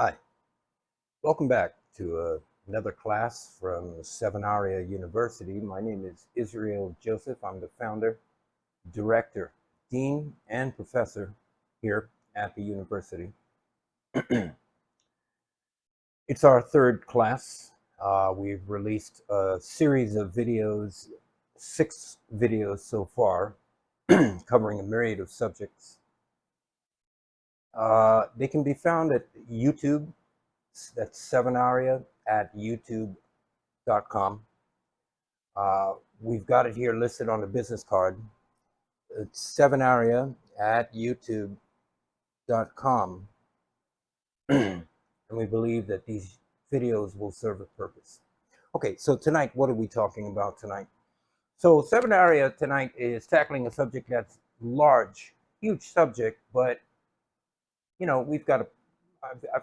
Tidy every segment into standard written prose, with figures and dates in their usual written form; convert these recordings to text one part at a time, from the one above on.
Hi, welcome back to another class from Sevenaria University. My name is Israel Joseph. I'm the founder, director, dean, and professor here at the university. It's our third class. We've released a series of videos, 6 videos so far, covering a myriad of subjects. They can be found at YouTube. That's Sevenaria at youtube.com. We've got it here listed on the business card. It's Sevenaria at youtube.com. And we believe that these videos will serve a purpose. Okay, so tonight, what are we talking about tonight? So Sevenaria tonight is tackling a subject that's large, huge subject, but you know, I've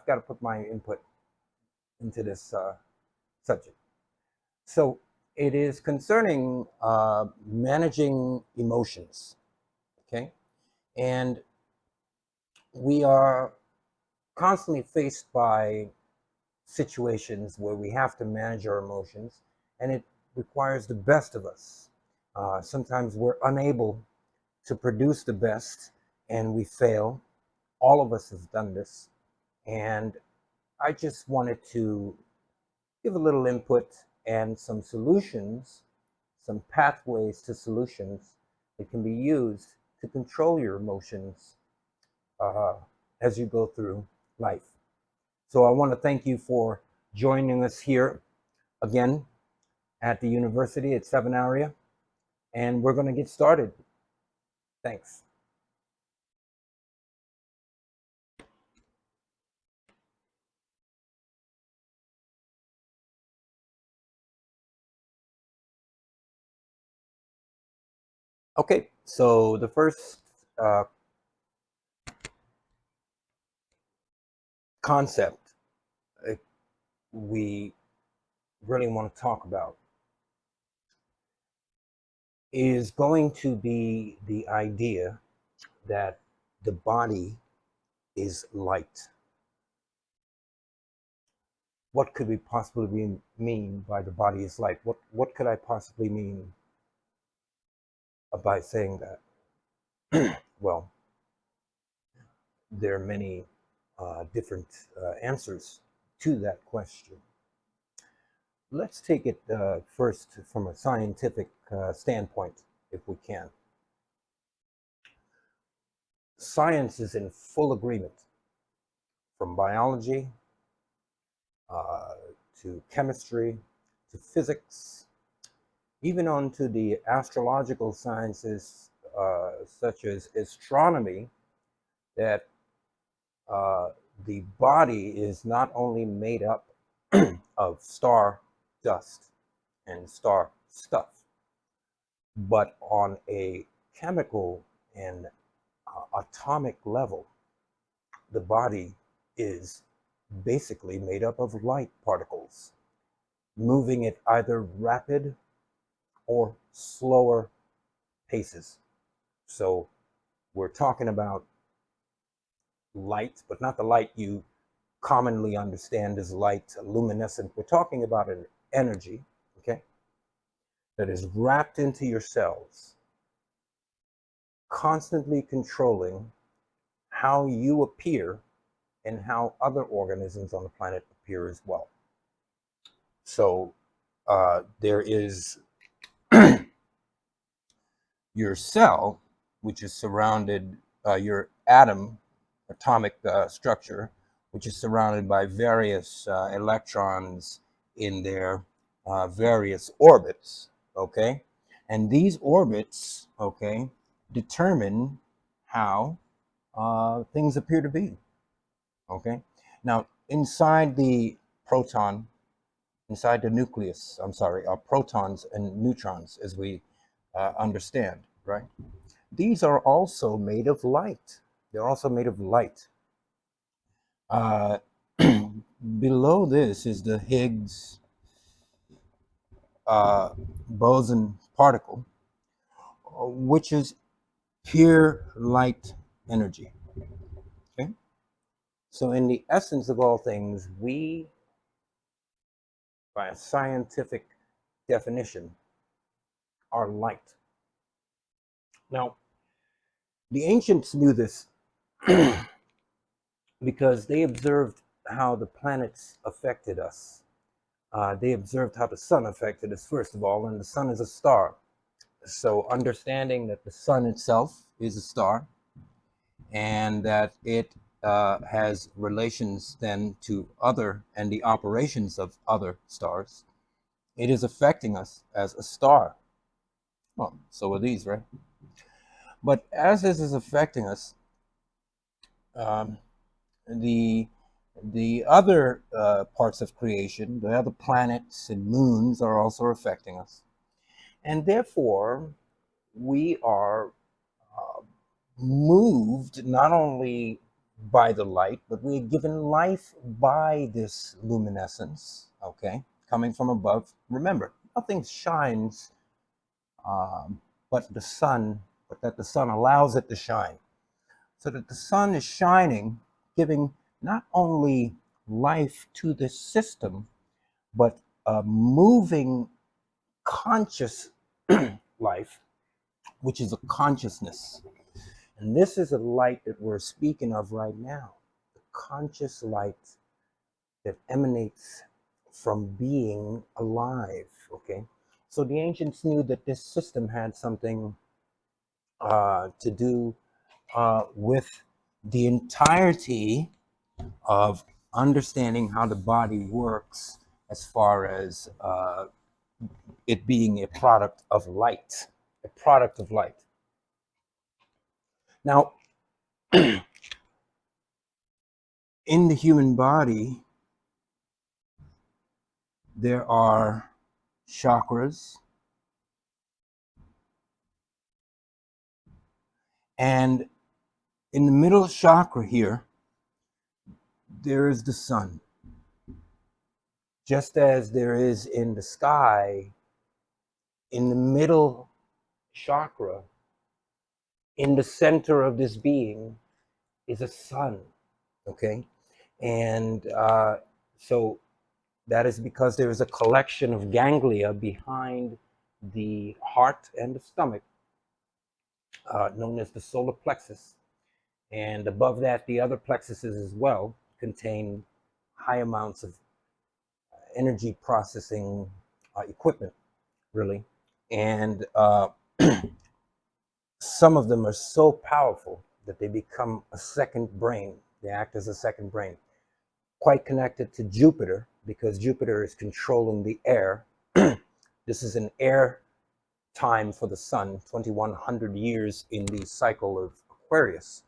got to put my input into this subject. So it is concerning managing emotions, okay? And we are constantly faced by situations where we have to manage our emotions, and it requires the best of us. Sometimes we're unable to produce the best, and we fail. All of us have done this, and I just wanted to give a little input and some solutions, some pathways to solutions that can be used to control your emotions as you go through life. So I want to thank you for joining us here again at the university at Sevenaria, and we're going to get started. Thanks. Okay, so the first concept we really want to talk about is going to be the idea that the body is light. What could we possibly mean by the body is light? What could I possibly mean by saying that? Well, there are many different answers to that question. Let's take it first from a scientific standpoint, if we can. Science is in full agreement, from biology to chemistry to physics, even on to the astrological sciences such as astronomy, that the body is not only made up of star dust and star stuff, but on a chemical and atomic level, the body is basically made up of light particles, moving at either rapid or slower paces. So we're talking about light, but not the light you commonly understand as light, luminescent. We're talking about an energy, okay, that is wrapped into your cells, constantly controlling how you appear and how other organisms on the planet appear as well. So there is your cell, which is surrounded, your atom, atomic structure, which is surrounded by various electrons in their various orbits, okay? And these orbits, okay, determine how things appear to be, okay? Now, inside the proton, inside the nucleus, are protons and neutrons, as we understand, right? These are also made of light. They're also made of light. Below this is the Higgs boson particle, which is pure light energy. Okay, So in the essence of all things, we, by a scientific definition, are light. Now, the ancients knew this because they observed how the planets affected us. They observed how the sun affected us, first of all, and the sun is a star. So understanding that the sun itself is a star and that it has relations then to other and the operations of other stars, it is affecting us as a star. Well, so are these, right? But as this is affecting us, um, the other parts of creation, the other planets and moons are also affecting us. And therefore, we are uh, moved not only by the light, but we're given life by this luminescence, okay, coming from above. Remember, nothing shines um, but the sun, but that the sun allows it to shine. So that the sun is shining, giving not only life to this system, but a moving conscious life, which is a consciousness. And this is a light that we're speaking of right now, the conscious light that emanates from being alive, okay? So the ancients knew that this system had something to do with the entirety of understanding how the body works as far as it being a product of light, a product of light. Now, in the human body, there are chakras, and in the middle chakra here, there is the sun. Just as there is in the sky, in the middle chakra, in the center of this being, is a sun, okay? And so that is because there is a collection of ganglia behind the heart and the stomach, known as the solar plexus. And above that, the other plexuses as well contain high amounts of energy processing equipment, really. And some of them are so powerful that they become a second brain. They act as a second brain, quite connected to Jupiter, because Jupiter is controlling the air. This is an air time for the sun, 2100 years in the cycle of Aquarius.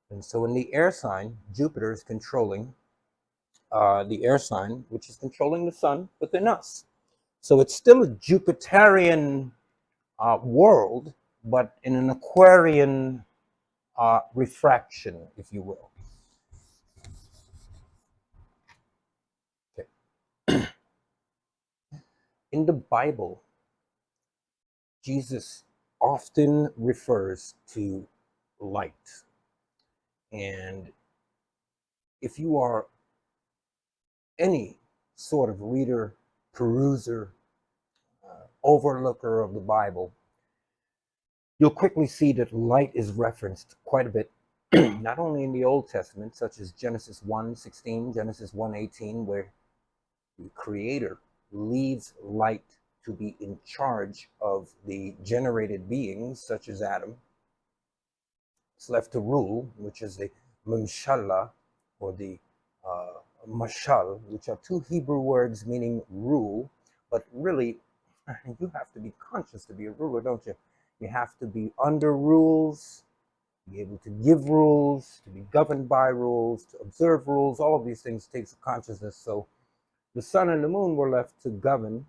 And so in the air sign, Jupiter is controlling the air sign, which is controlling the sun within us. So it's still a Jupiterian world, but in an Aquarian refraction, if you will. Okay. In the Bible, Jesus often refers to light. And if you are any sort of reader, peruser, overlooker of the Bible, you'll quickly see that light is referenced quite a bit, not only in the Old Testament, such as Genesis 1:16, Genesis 1:18, where the Creator leaves light to be in charge of the generated beings, such as Adam. It's left to rule, which is the Mumshallah, or the Mashal, which are two Hebrew words meaning rule, but really, you have to be conscious to be a ruler, don't you? You have to be under rules, be able to give rules, to be governed by rules, to observe rules. All of these things takes consciousness. So the sun and the moon were left to govern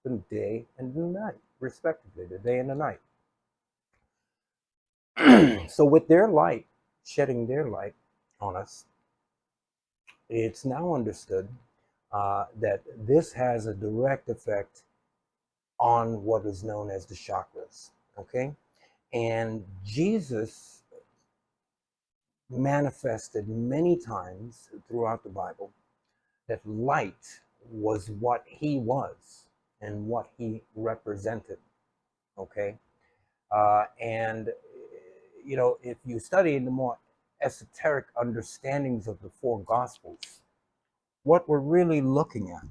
the day and the night, respectively, the day and the night. So with their light, shedding their light on us, it's now understood that this has a direct effect on what is known as the chakras, okay? And Jesus manifested many times throughout the Bible that light was what he was and what he represented. Okay. And, if you study the more esoteric understandings of the four Gospels, what we're really looking at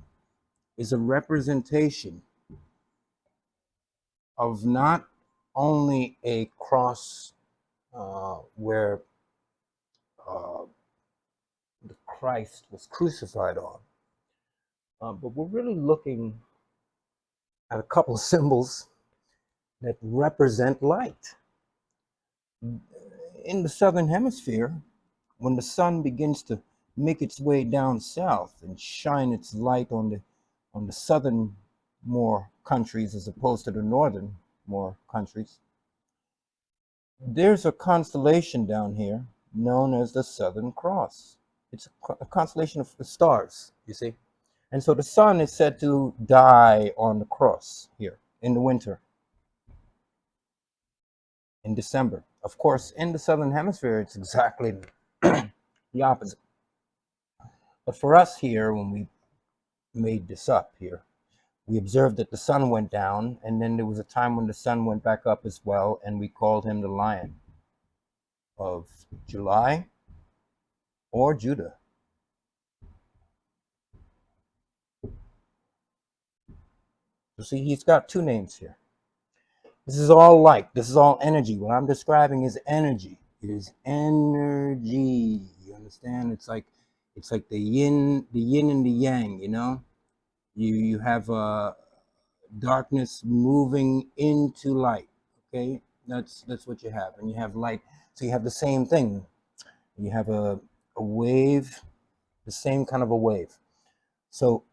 is a representation of not only a cross where uh, the Christ was crucified on, but we're really looking at a couple of symbols that represent light. In the southern hemisphere, when the sun begins to make its way down south and shine its light on the southern more countries as opposed to the northern more countries, there's a constellation down here known as the Southern Cross. It's a constellation of stars, you see. And so the sun is said to die on the cross here in the winter, in December. Of course, in the southern hemisphere, it's exactly the opposite. But for us here, when we made this up here, we observed that the sun went down, and then there was a time when the sun went back up as well, and we called him the Lion of July or Judah. You see, he's got two names here. This is all light. This is all energy. What I'm describing is energy. It is energy. You understand? It's like the yin and the yang. You have darkness moving into light. Okay, that's what you have, and you have light. So you have the same thing. You have a wave, the same kind of a wave. So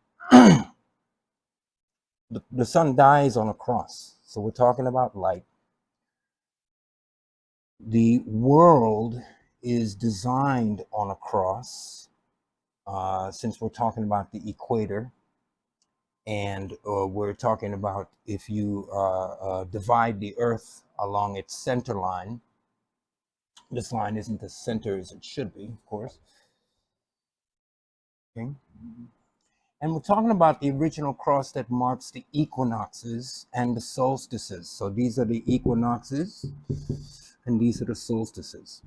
the sun dies on a cross. So we're talking about light. The world is designed on a cross, since we're talking about the equator, and we're talking about if you divide the earth along its center line. This line isn't as center as it should be, of course. Okay. And we're talking about the original cross that marks the equinoxes and the solstices. So these are the equinoxes and these are the solstices,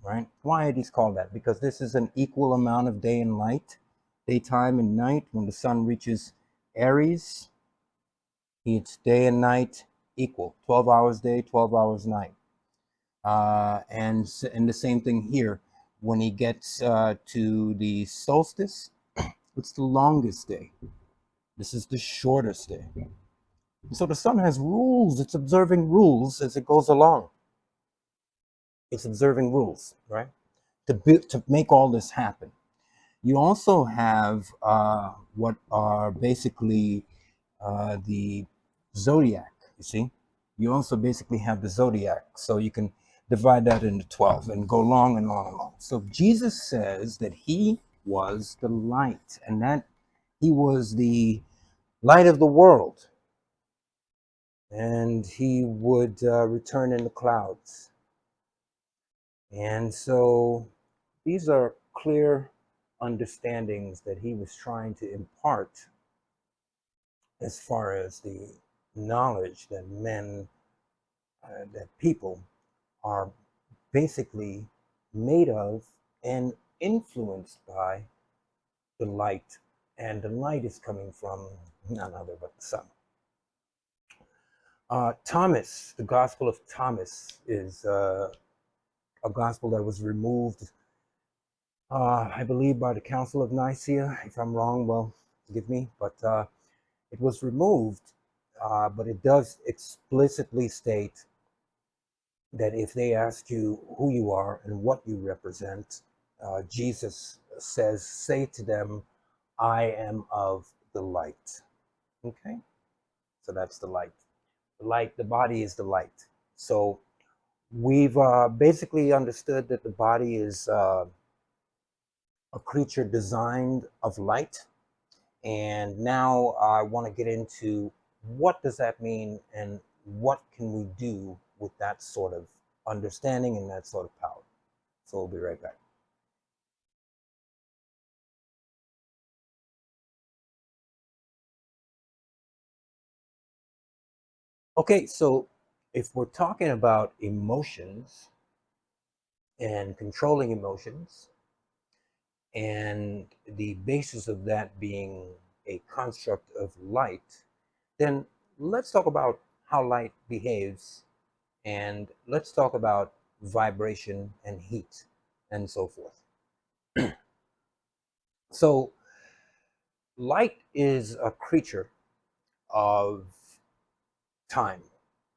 right? Why are these called that? Because this is an equal amount of day and light, daytime and night. When the sun reaches Aries, it's day and night equal, 12 hours day, 12 hours night. And the same thing here. When he gets to the solstice, it's the longest day. This is the shortest day. So the sun has rules. It's observing rules as it goes along. It's observing rules, right? To make all this happen. You also have what are basically the zodiac, you see? You also basically have the zodiac. So you can divide that into 12 and go long and long and long. So Jesus says that he was the light and that he was the light of the world. And he would return in the clouds. And so these are clear understandings that he was trying to impart as far as the knowledge that that people are basically made of and influenced by the light. And the light is coming from none other but the sun. Thomas, the Gospel of Thomas, is a gospel that was removed, I believe, by the Council of Nicaea. If I'm wrong, well, forgive me, but it was removed, but it does explicitly state that if they ask you who you are and what you represent, Jesus says, say to them, I am of the light. Okay? So that's the light. The light, the body is the light. So we've basically understood that the body is a creature designed of light. And now I want to get into what does that mean and what can we do with that sort of understanding and that sort of power. So we'll be right back. Okay, so if we're talking about emotions and controlling emotions, and the basis of that being a construct of light, then let's talk about how light behaves, and let's talk about vibration and heat and so forth. So light is a creature of time.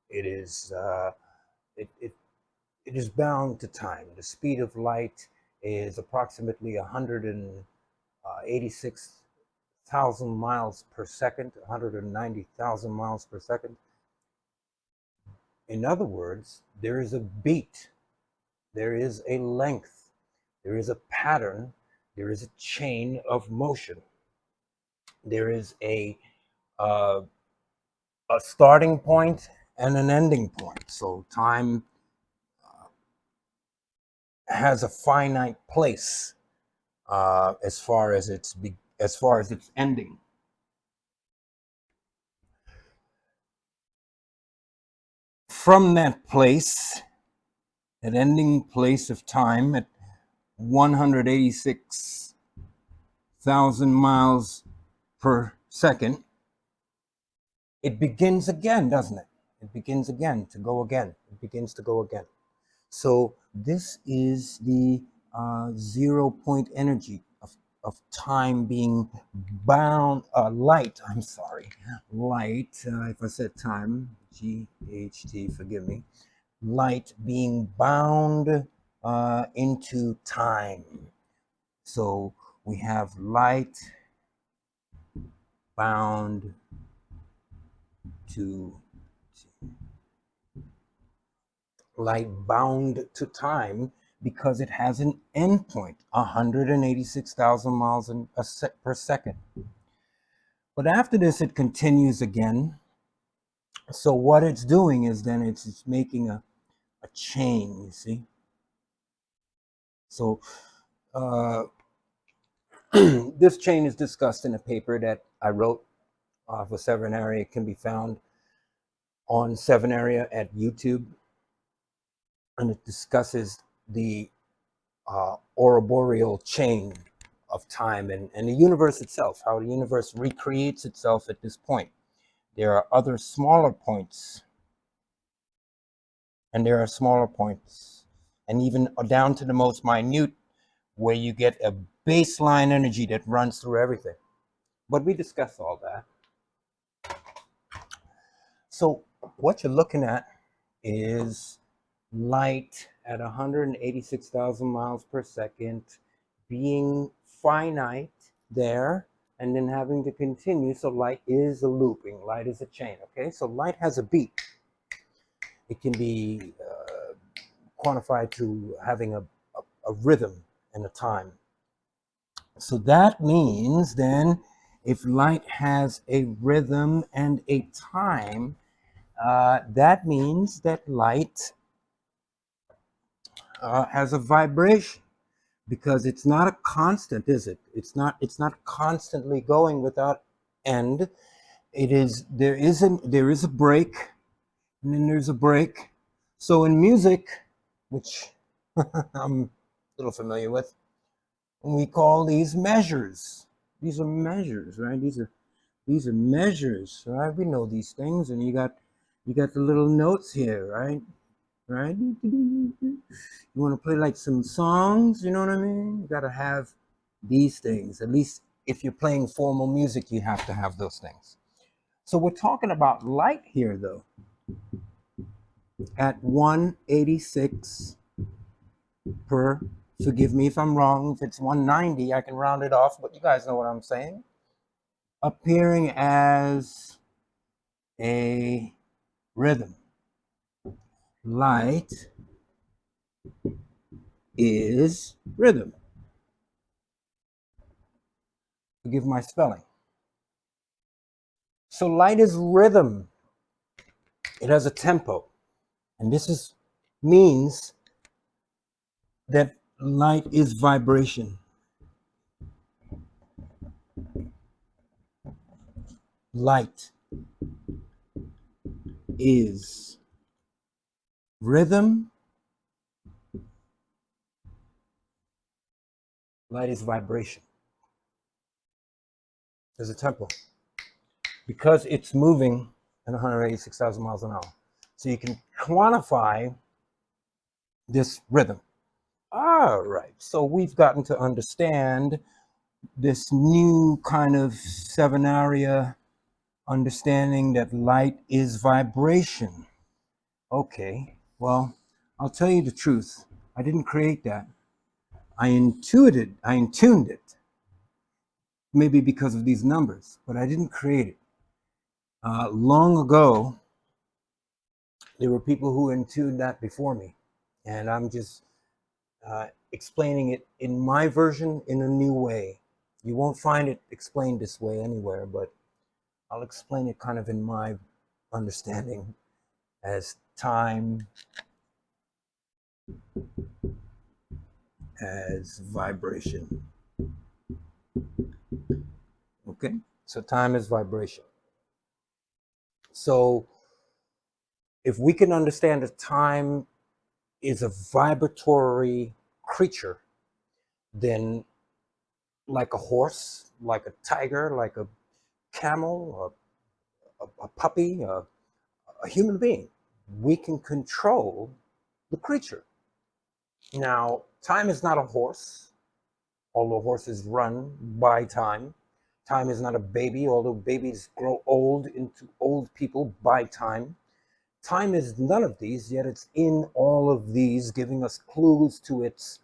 It is it is bound to time. The speed of light is approximately 186,000 miles per second, 190,000 miles per second. In other words, there is a beat, there is a length, there is a pattern, there is a chain of motion. There is uh, a starting point and an ending point. So time has a finite place as far as its ending. From that place, that ending place of time at 186,000 miles per second, it begins again, doesn't it? It begins again to go again. It begins to go again. So this is the 0 point energy of time being bound, light, I'm sorry, light, if I said time, GHT, forgive me, light being bound into time. So we have light bound to time because it has an endpoint, 186,000 miles per second. But after this, it continues again. So what it's doing is then it's making a chain, you see. So this chain is discussed in a paper that I wrote for Sevenaria. It can be found on Sevenaria at YouTube, and it discusses the Ouroboreal chain of time and the universe itself, how the universe recreates itself at this point. There are other smaller points, and there are smaller points, and even down to the most minute, where you get a baseline energy that runs through everything. But we discussed all that. So what you're looking at is light at 186,000 miles per second being finite there and then having to continue. So light is a looping, light is a chain. Okay, so light has a beat. It can be quantified to having a rhythm and a time. So that means then if light has a rhythm and a time, that means that light has a vibration, because it's not a constant, is it? It's not constantly going without end. It is, there is a break, and then there's a break. So in music, which I'm a little familiar with, we call these measures. These are measures, right? These are measures, right? We know these things, and you got the little notes here, right? Right? You want to play like some songs, you know what I mean? You got to have these things. At least if you're playing formal music, you have to have those things. So we're talking about light here, though, at 186 per, forgive me if I'm wrong, if it's 190, I can round it off, but you guys know what I'm saying. Appearing as a rhythm. Light is rhythm. Forgive my spelling. So light is rhythm. It has a tempo. And this means that Light is vibration. Light is rhythm. Light is vibration. There's a tempo. Because it's moving at 186,000 miles an hour. So you can quantify this rhythm. All right. So we've gotten to understand this new kind of Sevenaria understanding that light is vibration. Okay. Well, I'll tell you the truth. I didn't create that. I intuned it, maybe because of these numbers, but I didn't create it. Long ago, there were people who intuned that before me, and I'm just explaining it in my version in a new way. You won't find it explained this way anywhere, but I'll explain it kind of in my understanding as time as vibration. Okay, so time is vibration. So if we can understand that time is a vibratory creature, then like a horse, like a tiger, like a camel, a puppy, a human being, we can control the creature. Now, time is not a horse, although horses run by time. Time is not a baby, although babies grow old into old people by time. Time is none of these, yet it's in all of these, giving us clues to its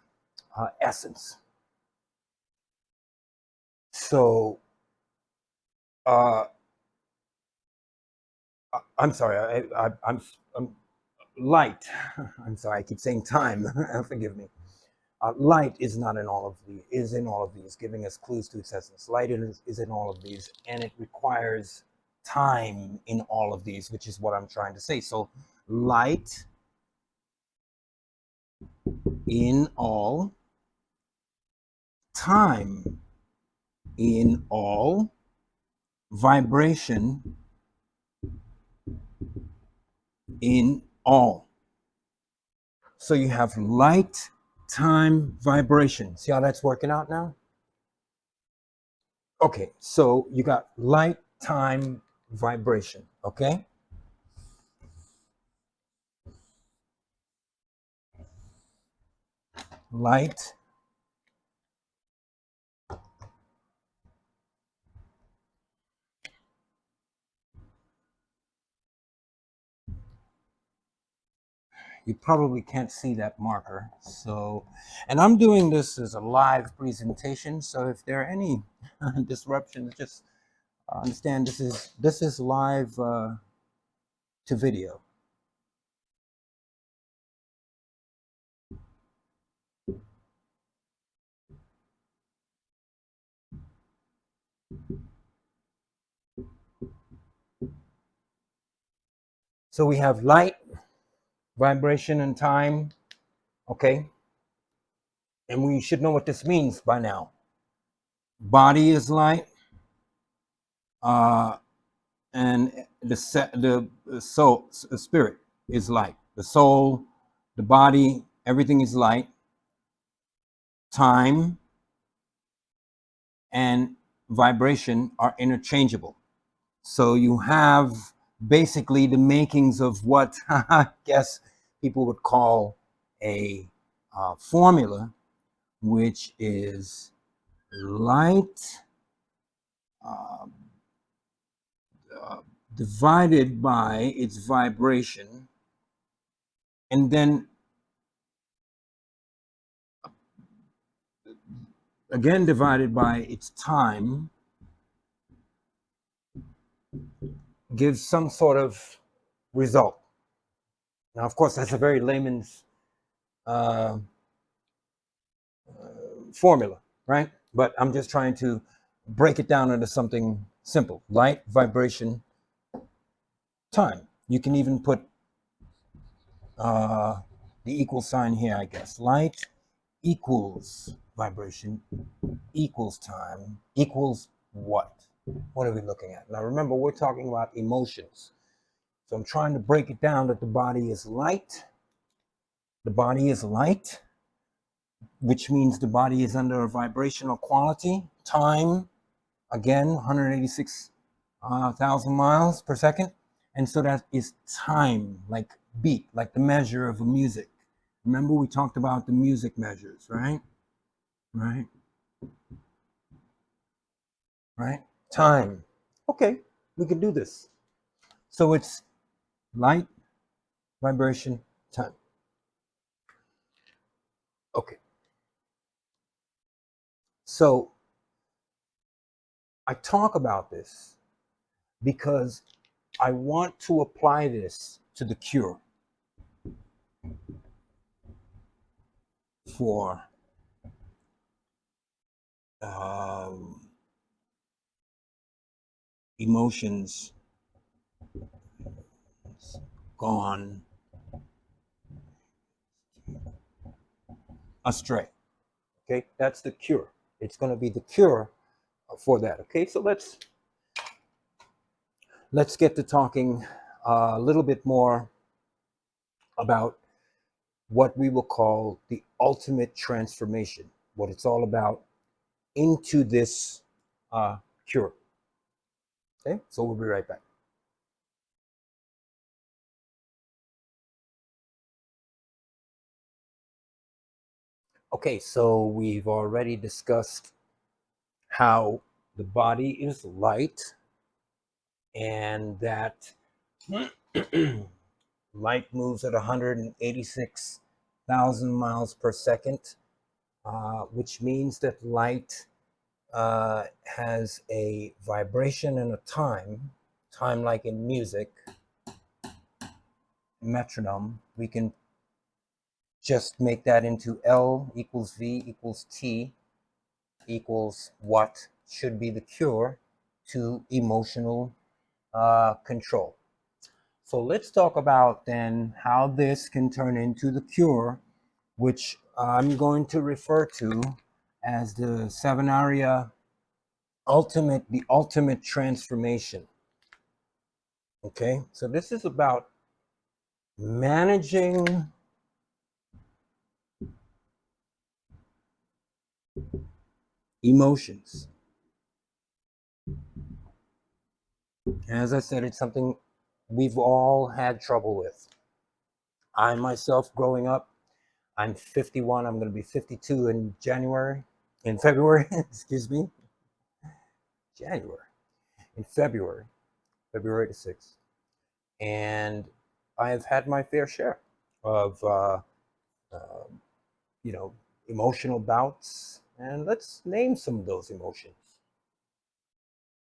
essence. So, I'm sorry, I'm light. I'm sorry, I keep saying time. Forgive me. Light is not in all of these, is in all of these, giving us clues to its essence. Light is in all of these, and it requires time in all of these, which is what I'm trying to say. So, light in all, time in all, vibration in all. So you have light, time, vibration. See how that's working out now? Okay, so you got light, time, vibration, okay? Light, you probably can't see that marker. So, and I'm doing this as a live presentation. So if there are any disruptions, just understand this is live to video. So we have light, vibration, and time. Okay, and we should know what this means by now. Body is light, and the soul, the spirit is light. The soul, the body, everything is light. Time and vibration are interchangeable. So you have basically the makings of what I guess people would call a formula, which is light uh, uh, divided by its vibration, and then again divided by its time, gives some sort of result. Now, of course, that's a very layman's uh, formula, right? But I'm just trying to break it down into something simple. Light, vibration, time. You can even put the equal sign here, I guess. Light equals vibration equals time equals what? What are we looking at? Now remember, we're talking about emotions. So I'm trying to break it down that the body is light. The body is light, which means the body is under a vibrational quality. Time, again, 186,000 miles per second. And so that is time, like beat, like the measure of a music. Remember we talked about the music measures, right? Right? Right? Time. Okay, we can do this. So it's light, vibration, time. Okay. So I talk about this because I want to apply this to the cure for um, emotions gone astray. Okay, that's the cure. It's going to be the cure for that. Okay, so let's get to talking a little bit more about what we will call the ultimate transformation, what it's all about into this cure. Okay, so we'll be right back. Okay, so we've already discussed how the body is light and that light moves at 186,000 miles per second, which means that light has a vibration and a time like in music, metronome. We can just make that into L equals V equals T equals what should be the cure to emotional control. So let's talk about then how this can turn into the cure, which I'm going to refer to as the Sevenaria the ultimate transformation. Okay, so this is about managing emotions. As I said, it's something we've all had trouble with. I myself, growing up, I'm 51, I'm going to be 52 in February, excuse me, January, in February the 6th. And I have had my fair share of, uh, you know, emotional bouts. And let's name some of those emotions.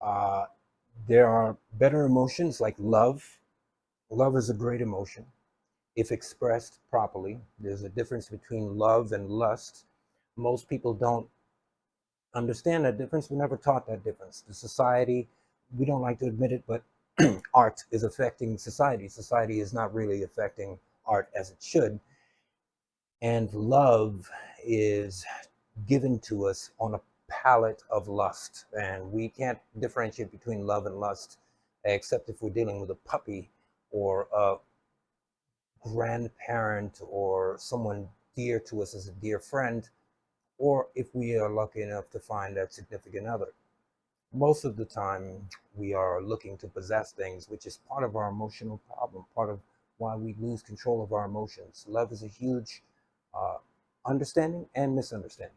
Uh, there are better emotions like love. Love is a great emotion if expressed properly. There's a difference between love and lust. Most people don't understand that difference. We never taught that difference. The society, we don't like to admit it, but art is affecting society. Society is not really affecting art as it should. And love is given to us on a palette of lust. And we can't differentiate between love and lust, except if we're dealing with a puppy or a grandparent or someone dear to us as a dear friend, or if we are lucky enough to find that significant other. Most of the time, we are looking to possess things, which is part of our emotional problem, part of why we lose control of our emotions. Love is a huge uh, understanding and misunderstanding.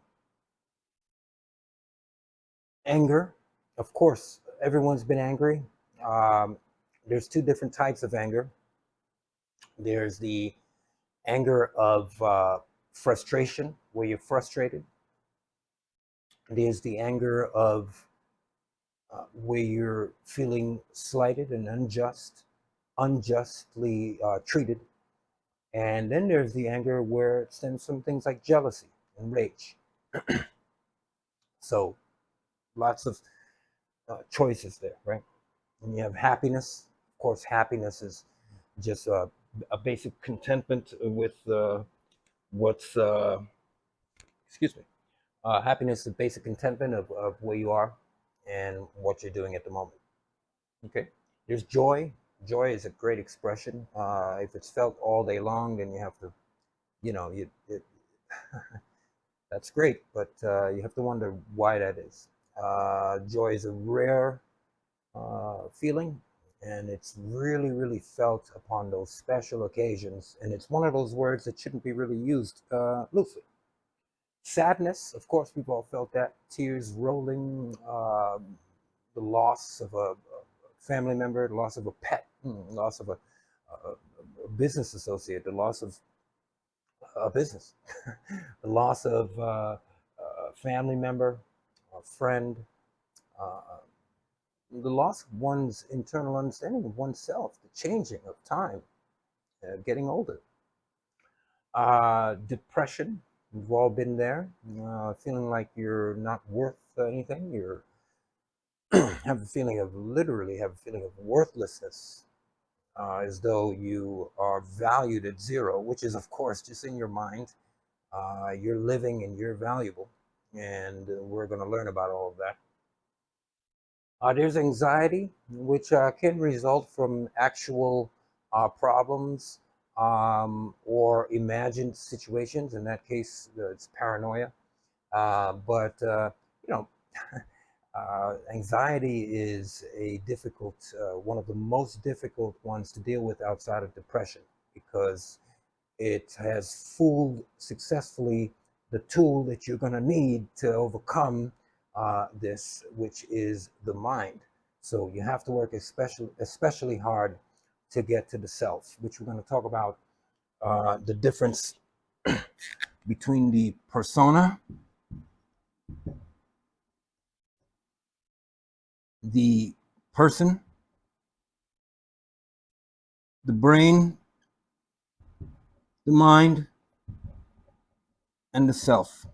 Anger, of course, everyone's been angry. Um, there's two different types of anger. There's the anger of frustration, where you're frustrated. There's the anger of where you're feeling slighted and unjustly treated. And then there's the anger where it stems from things like jealousy and rage. So lots of choices there, right? And you have happiness. Of course, happiness is just a basic contentment with what's excuse me. Happiness is the basic contentment of where you are and what you're doing at the moment. Okay. There's joy. Joy is a great expression. If it's felt all day long, then you have to, that's great, but you have to wonder why that is. Joy is a rare feeling, and it's really, really felt upon those special occasions. And it's one of those words that shouldn't be really used loosely. Sadness, of course, we've all felt that. Tears rolling, the loss of a family member, the loss of a pet, loss of a business associate, the loss of a business, the loss of a family member, a friend, uh, the loss of one's internal understanding of oneself, the changing of time, getting older. Depression, we've all been there, feeling like you're not worth anything. You're have a feeling of literally have a feeling of worthlessness, as though you are valued at zero, which is of course just in your mind. You're living and you're valuable, and we're going to learn about all of that. There's anxiety, which can result from actual problems or imagined situations. In that case, it's paranoia. But you know, anxiety is a difficult, one of the most difficult ones to deal with outside of depression, because it has fooled successfully the tool that you're going to need to overcome this, which is the mind. So you have to work especially hard to get to the self, which we're going to talk about the difference between the persona, the person, the brain, the mind, and the self.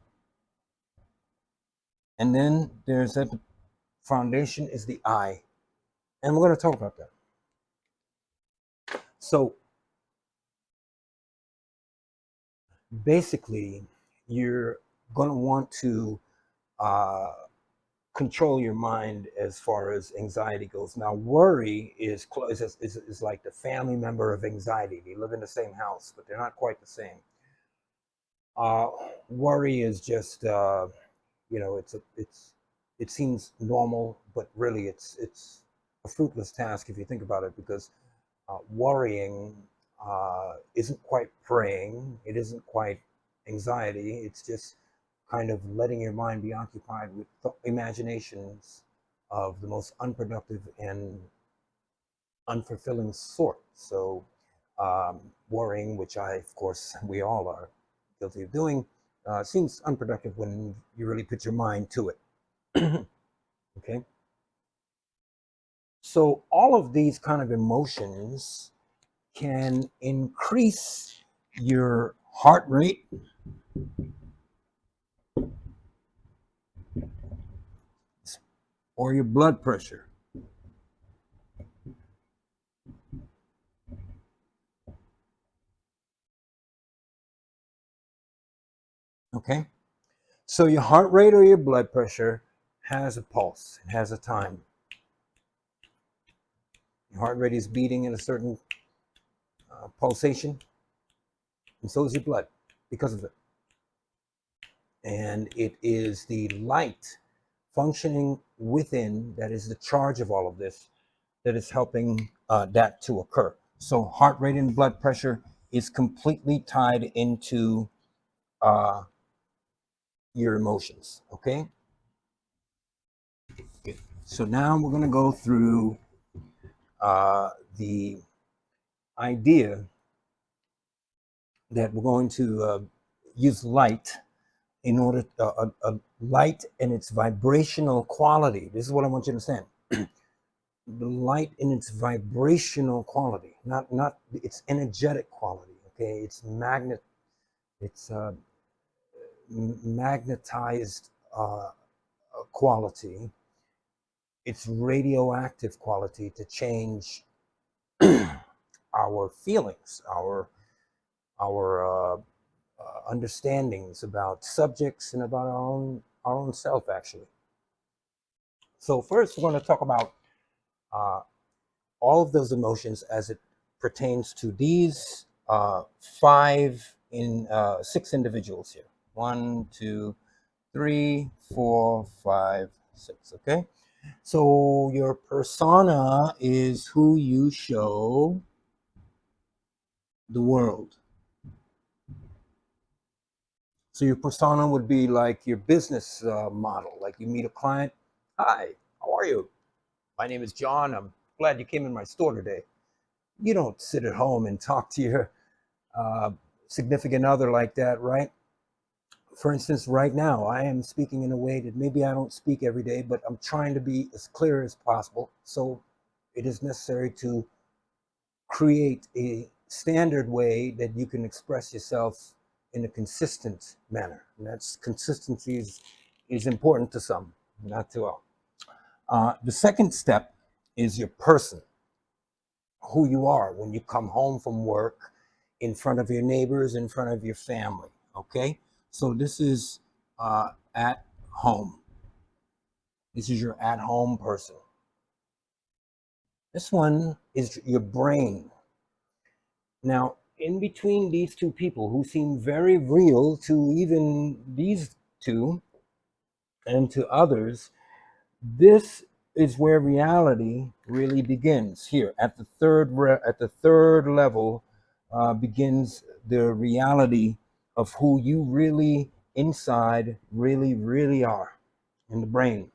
And then there's that foundation is the I. And we're going to talk about that. So basically, you're going to want to uh, control your mind as far as anxiety goes. Now, worry is like the family member of anxiety. They live in the same house, but they're not quite the same. Uh, Worry is just it seems normal, but really it's a fruitless task if you think about it, because worrying isn't quite praying, it isn't quite anxiety, it's just kind of letting your mind be occupied with imaginations of the most unproductive and unfulfilling sort. So, worrying, which of course, we all are guilty of doing, seems unproductive when you really put your mind to it. Okay? So, all of these kind of emotions can increase your heart rate, or your blood pressure. Okay? So your heart rate or your blood pressure has a pulse, it has a time. Your heart rate is beating in a certain pulsation, and so is your blood because of it. And it is the light functioning within that is the charge of all of this that is helping that to occur. So heart rate and blood pressure is completely tied into uh, your emotions. Okay. Good. So now we're going to go through the idea that we're going to use light in order light and its vibrational quality. This is what I want you to understand. The light in its vibrational quality, not its energetic quality. Okay, it's it's magnetized quality. Its radioactive quality to change our feelings, our understandings about subjects and about our own self, actually. So first, we're going to talk about uh, all of those emotions as it pertains to these six individuals here. 1, 2, 3, 4, 5, 6. Okay. So your persona is who you show the world. So your persona would be like your business model. Like you meet a client. Hi, how are you? My name is John. I'm glad you came in my store today. You don't sit at home and talk to your uh, significant other like that, right? For instance, right now, I am speaking in a way that maybe I don't speak every day, but I'm trying to be as clear as possible. So it is necessary to create a standard way that you can express yourself in a consistent manner. And that's consistency is important to some, not to all. The second step is your person, who you are when you come home from work, in front of your neighbors, in front of your family. Okay, so this is at home. This is your at home person. This one is your brain. Now, in between these two people who seem very real to even these two and to others, this is where reality really begins. Here at the third level begins the reality of who you really inside really are in the brain.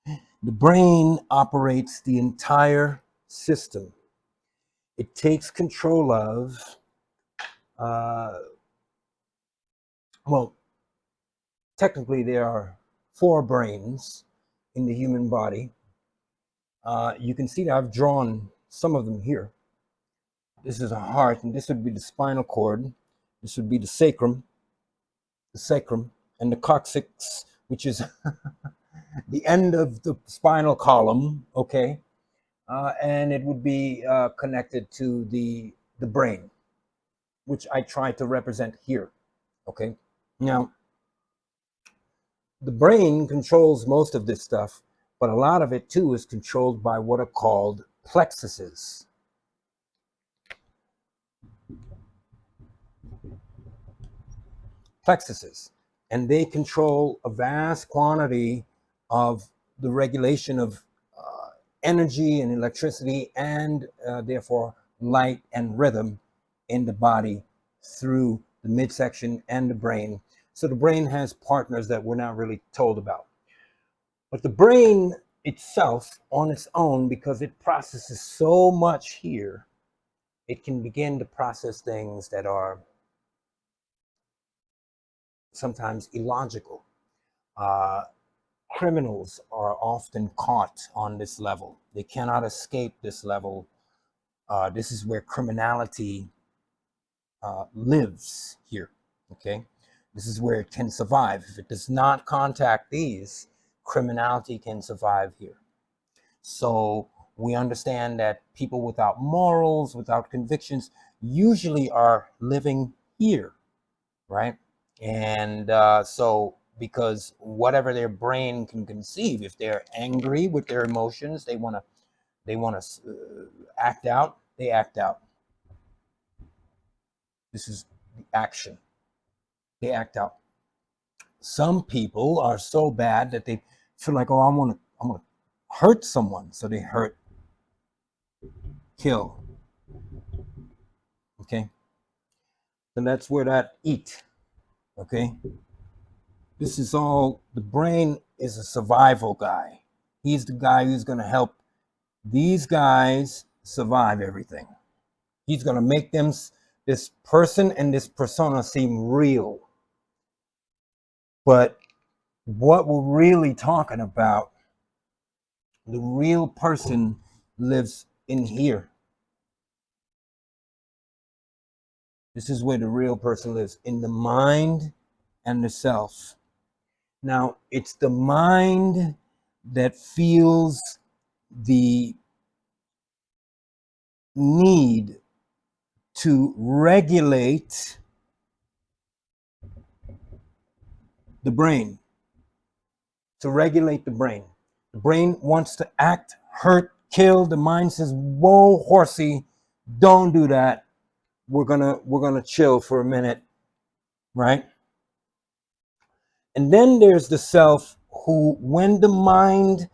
The brain operates the entire system. It takes control of uh, well, technically there are 4 brains in the human body. You can see that I've drawn some of them here. This is a heart, and this would be the spinal cord. This would be the sacrum, and the coccyx, which is the end of the spinal column. Okay, and it would be connected to the brain, which I try to represent here. Okay, now the brain controls most of this stuff, but a lot of it too is controlled by what are called plexuses. Plexuses, and they control a vast quantity of the regulation of energy and electricity and therefore light and rhythm in the body through the midsection and the brain. So the brain has partners that we're not really told about. But the brain itself on its own, because it processes so much here, it can begin to process things that are sometimes illogical. Uh, Criminals are often caught on this level. They cannot escape this level. This is where criminality lives here. Okay, this is where it can survive. If it does not contact these, criminality can survive here. So we understand that people without morals, without convictions, usually are living here, right? And so because whatever their brain can conceive, if they're angry with their emotions, they want to act out, they act out. This is the action. They act out. Some people are so bad that they feel like, oh, I'm gonna hurt someone, so they hurt, kill. Okay, and that's where that eat. Okay, this is all. The brain is a survival guy. He's the guy who's gonna help these guys survive everything. He's gonna make them, this person and this persona, seem real. But what we're really talking about, the real person lives in here. This is where the real person lives, in the mind and the self. Now, it's the mind that feels the need to regulate the brain, to regulate the brain. The brain wants to act, hurt, kill. The mind says, whoa, horsey, don't do that. We're gonna chill for a minute, right? And then there's the self, who, when the mind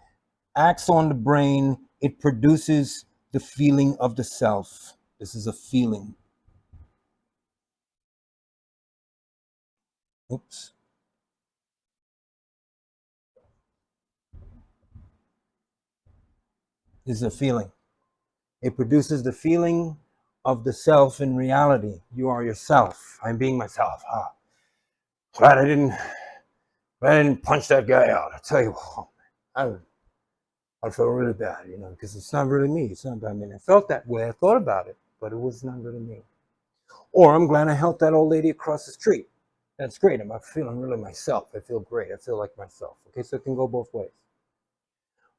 acts on the brain, it produces the feeling of the self. This is a feeling. Oops. This is a feeling. It produces the feeling of the self in reality. You are yourself. I'm being myself. Ah, glad I didn't punch that guy out. I tell you, I felt really bad, because it's not really me. It's not about me. I felt that way. I thought about it, but it was not really me. Or I'm glad I helped that old lady across the street. That's great. I'm feeling really myself. I feel great. I feel like myself. Okay, so it can go both ways.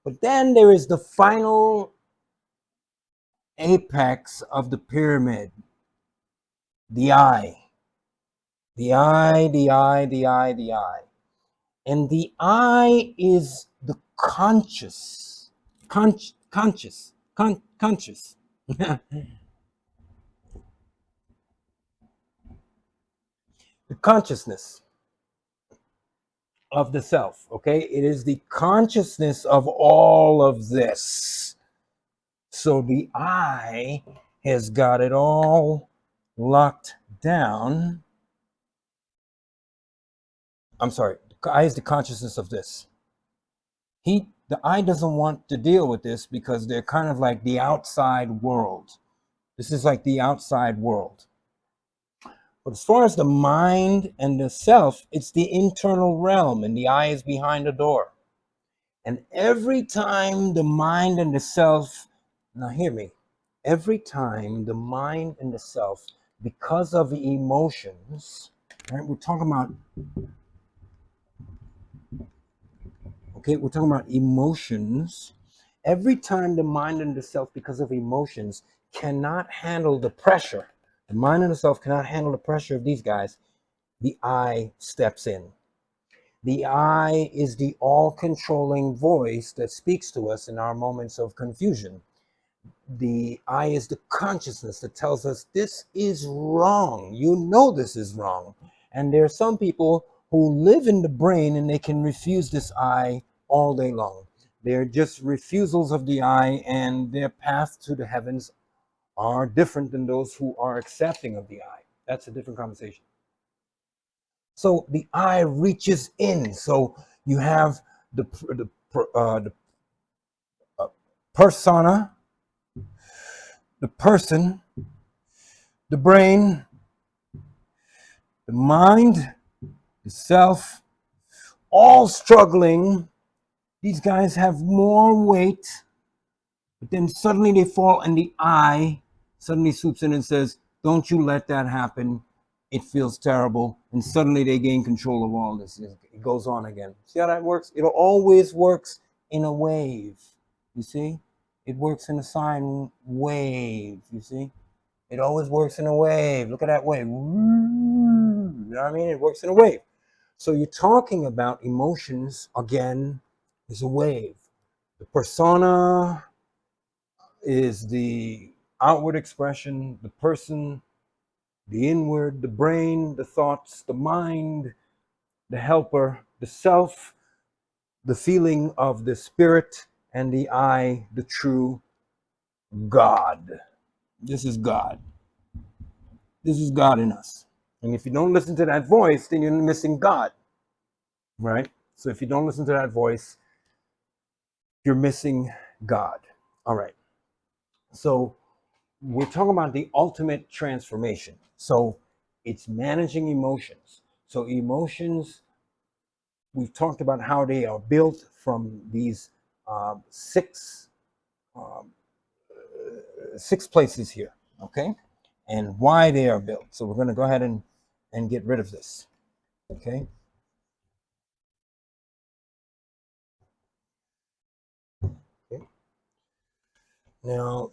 But then there is the final apex of the pyramid, the I. The I, the I, the I, the I. And the I is the conscious. Conscious. The consciousness of the self, okay? It is the consciousness of all of this. So the I has got it all locked down. I'm sorry, the I is the consciousness of this. The I doesn't want to deal with this because they're kind of like the outside world. This is like the outside world. But as far as the mind and the self, it's the internal realm, and the I is behind the door. And every time the mind and the self, now hear me, every time the mind and the self, because of the emotions, right? We're talking about emotions. Every time the mind and the self, because of emotions, cannot handle the pressure, the mind and the self cannot handle the pressure of these guys, the I steps in. The I is the all-controlling voice that speaks to us in our moments of confusion. The I is the consciousness that tells us this is wrong. You know this is wrong. And there are some people who live in the brain and they can refuse this I all day long. They're just refusals of the I, and their path to the heavens are different than those who are accepting of the I. That's a different conversation. So the I reaches in. So you have the persona, the person, the brain, the mind, the self, all struggling. These guys have more weight, but then suddenly they fall, and the I suddenly swoops in and says, don't you let that happen. It feels terrible. And suddenly they gain control of all this. It goes on again. See how that works? It always works in a wave. You see? It works in a sine wave. You see? It always works in a wave. Look at that wave. You know what I mean? It works in a wave. So you're talking about emotions, again, is a wave. The persona is the outward expression, the person, the inward, the brain, the thoughts, the mind, the helper, the self, the feeling of the spirit, and the I, the true God. This is God. This is God in us. And if you don't listen to that voice, then you're missing God, right? So if you don't listen to that voice, you're missing God. All right. So we're talking about the ultimate transformation. So it's managing emotions. So emotions, we've talked about how they are built from these six places here, okay? And why they are built. So we're going to go ahead and get rid of this, okay? Okay. Now,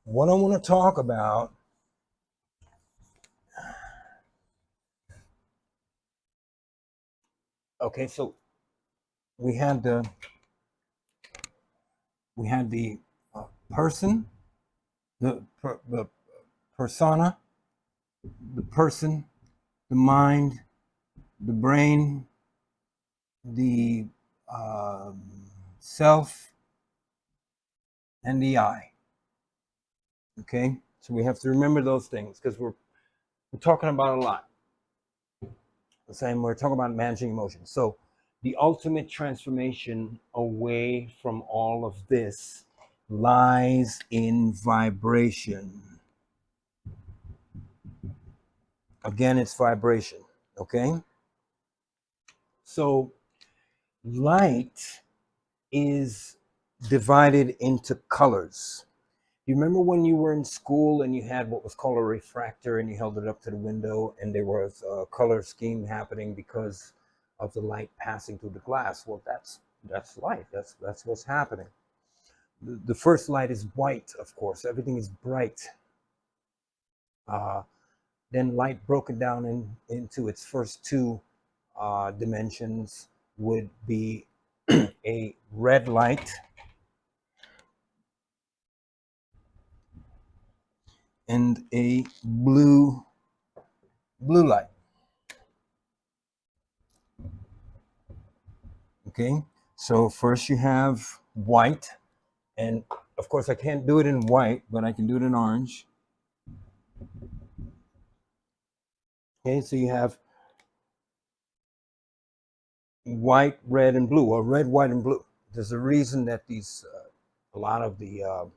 what I want to talk about Okay, so we had the we had the person, the persona, the person, the mind, the brain, the um self, and the I. Okay, so we have to remember those things because we're talking about a lot. The same, we're talking about managing emotions. So the ultimate transformation away from all of this lies in vibration. Again, it's vibration. Okay, so light is divided into colors. You remember when you were in school and you had what was called a refractor and you held it up to the window and there was a color scheme happening because of the light passing through the glass? Well, that's light. That's what's happening. The first light is white, of course. Everything is bright. Uh, then light broken down into its first two dimensions would be a red light and a blue light. Okay, so first you have white, and of course I can't do it in white, but I can do it in orange. Okay, so you have white, red, and blue, or red, white, and blue. There's a reason that these a lot of the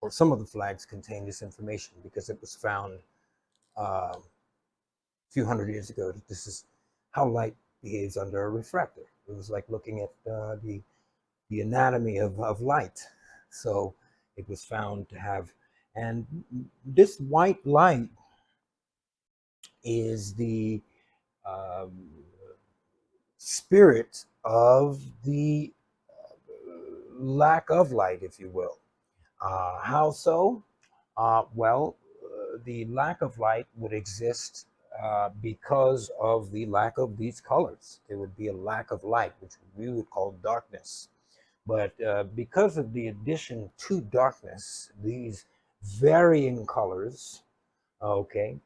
or some of the flags contain this information because it was found a few hundred years ago. This is how light behaves under a refractor. It was like looking at the anatomy of light. So it was found to have, and this white light is the um, spirit of the lack of light, if you will. How so? The lack of light would exist because of the lack of these colors. There would be a lack of light, which we would call darkness. But because of the addition to darkness, these varying colors, okay,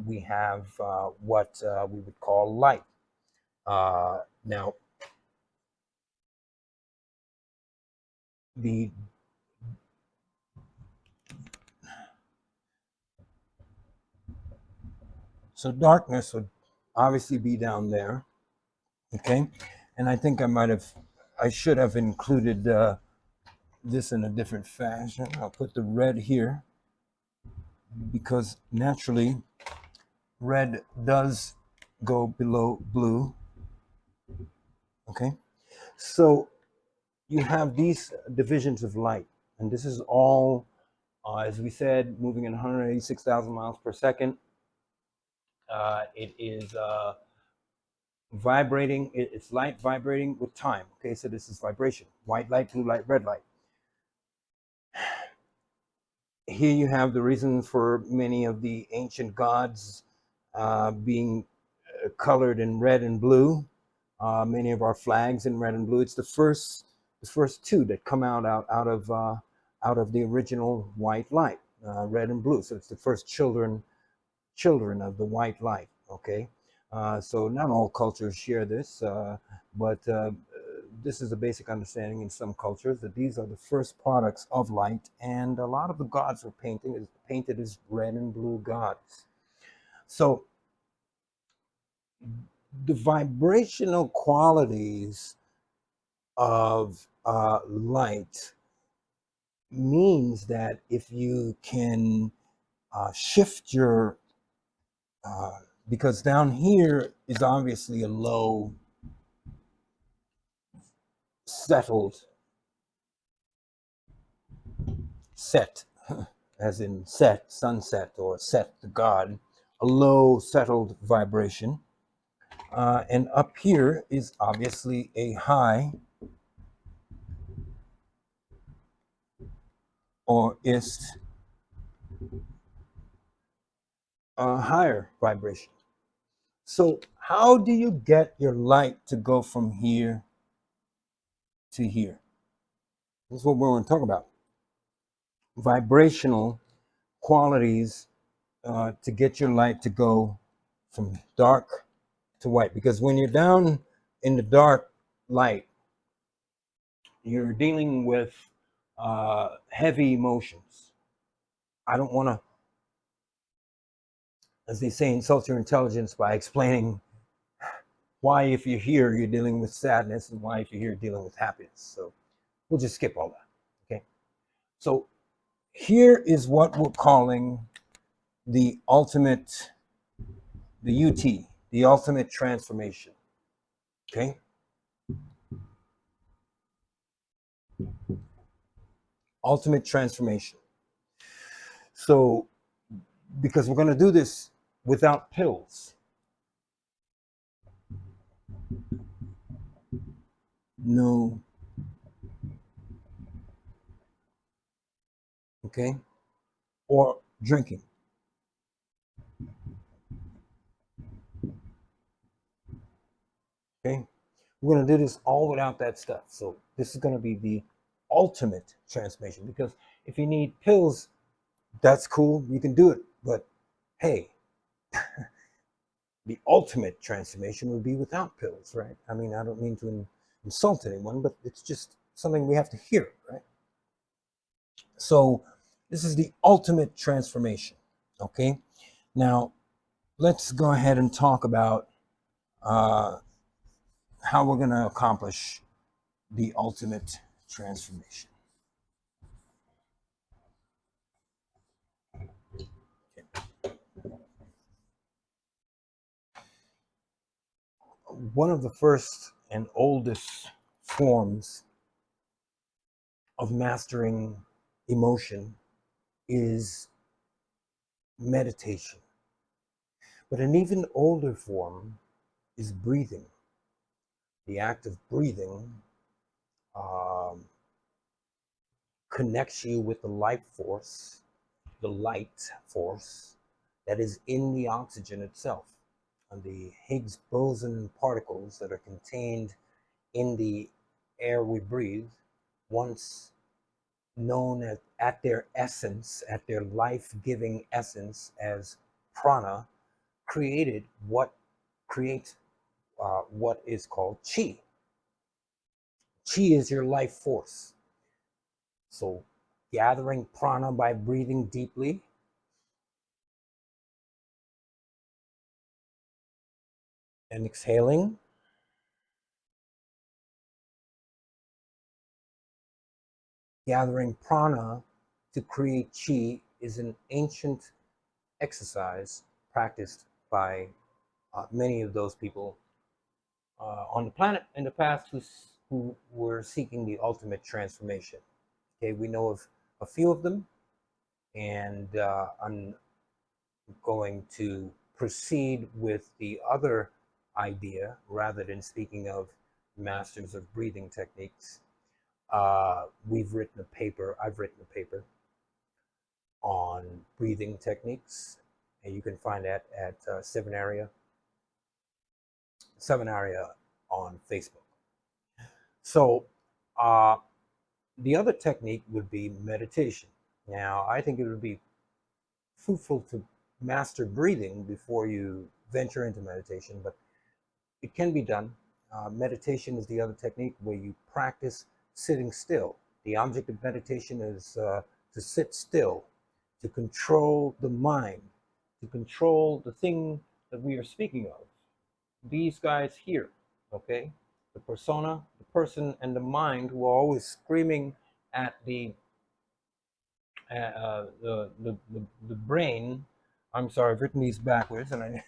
we have what we would call light. Now, the so darkness would obviously be down there, okay, and I think I should have included this in a different fashion. I'll put the red here because naturally red does go below blue, okay. So you have these divisions of light, and this is all, as we said, moving at 186,000 miles per second. It is vibrating. It's light vibrating with time. Okay, so this is vibration: white light, blue light, red light. Here you have the reason for many of the ancient gods being colored in red and blue. Many of our flags in red and blue. It's the first two that come out of the original white light, red and blue. So it's the first children of the white light. Okay, so not all cultures share this, but this is a basic understanding in some cultures that these are the first products of light, and a lot of the gods are painted as red and blue gods. So the vibrational qualities of light means that if you can shift your because down here is obviously a low settled set, as in set, sunset, or set the god, a low settled vibration. And up here is obviously a high, or ist, a higher vibration. So how do you get your light to go from here to here? This is what we're going to talk about. Vibrational qualities to get your light to go from dark to white. Because when you're down in the dark light, you're dealing with heavy emotions. I don't want to, as they say, insult your intelligence by explaining why, if you're here, you're dealing with sadness, and why, if you're here, you're dealing with happiness. So we'll just skip all that. Okay. So here is what we're calling the ultimate, the UT, the ultimate transformation. Okay. Ultimate transformation. So, because we're going to do this without pills. No. Okay. Or drinking. Okay. We're going to do this all without that stuff. So this is going to be the ultimate transformation, because if you need pills, that's cool. You can do it. But hey, the ultimate transformation would be without pills, right? I mean, I don't mean to insult anyone, but it's just something we have to hear, right? So this is the ultimate transformation. Okay. Now, let's go ahead and talk about how we're going to accomplish the ultimate transformation. One of the first and oldest forms of mastering emotion is meditation. But an even older form is breathing. The act of breathing um, connects you with the life force, the light force that is in the oxygen itself. And the Higgs boson particles that are contained in the air we breathe, once known at their essence, at their life-giving essence as prana, created what creates what is called chi. Chi is your life force. So gathering prana by breathing deeply, and exhaling, gathering prana to create chi is an ancient exercise practiced by many of those people on the planet in the past who were seeking the ultimate transformation. Okay, we know of a few of them, and I'm going to proceed with the other idea rather than speaking of masters of breathing techniques. We've written a paper, I've written a paper on breathing techniques, and you can find that at Sevenaria on Facebook. So uh, the other technique would be meditation. Now, I think it would be fruitful to master breathing before you venture into meditation, but it can be done. Meditation is the other technique where you practice sitting still. The object of meditation is to sit still, to control the mind, to control the thing that we are speaking of. These guys here, okay? The persona, the person, and the mind, who are always screaming at the brain. I'm sorry, I've written these backwards, and I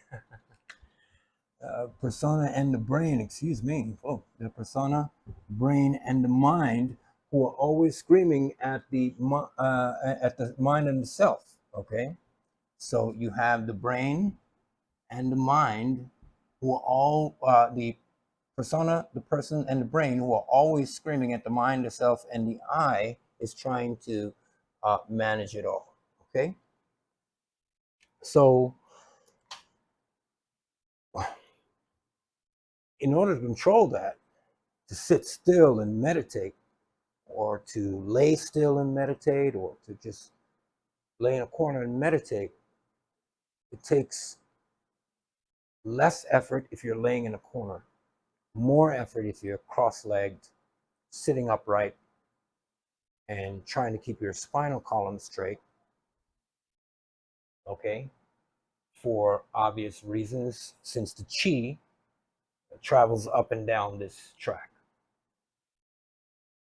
persona and the brain, excuse me. Oh, the persona, brain, and the mind, who are always screaming at the mind and the self. Okay, so you have the brain and the mind, who are all the persona, the person, and the brain, who are always screaming at the mind, the self, and the I is trying to manage it all. Okay, so in order to control that, to sit still and meditate, or to lay still and meditate, or to just lay in a corner and meditate, it takes less effort if you're laying in a corner, more effort if you're cross-legged, sitting upright, and trying to keep your spinal column straight, okay? For obvious reasons, since the chi travels up and down this track.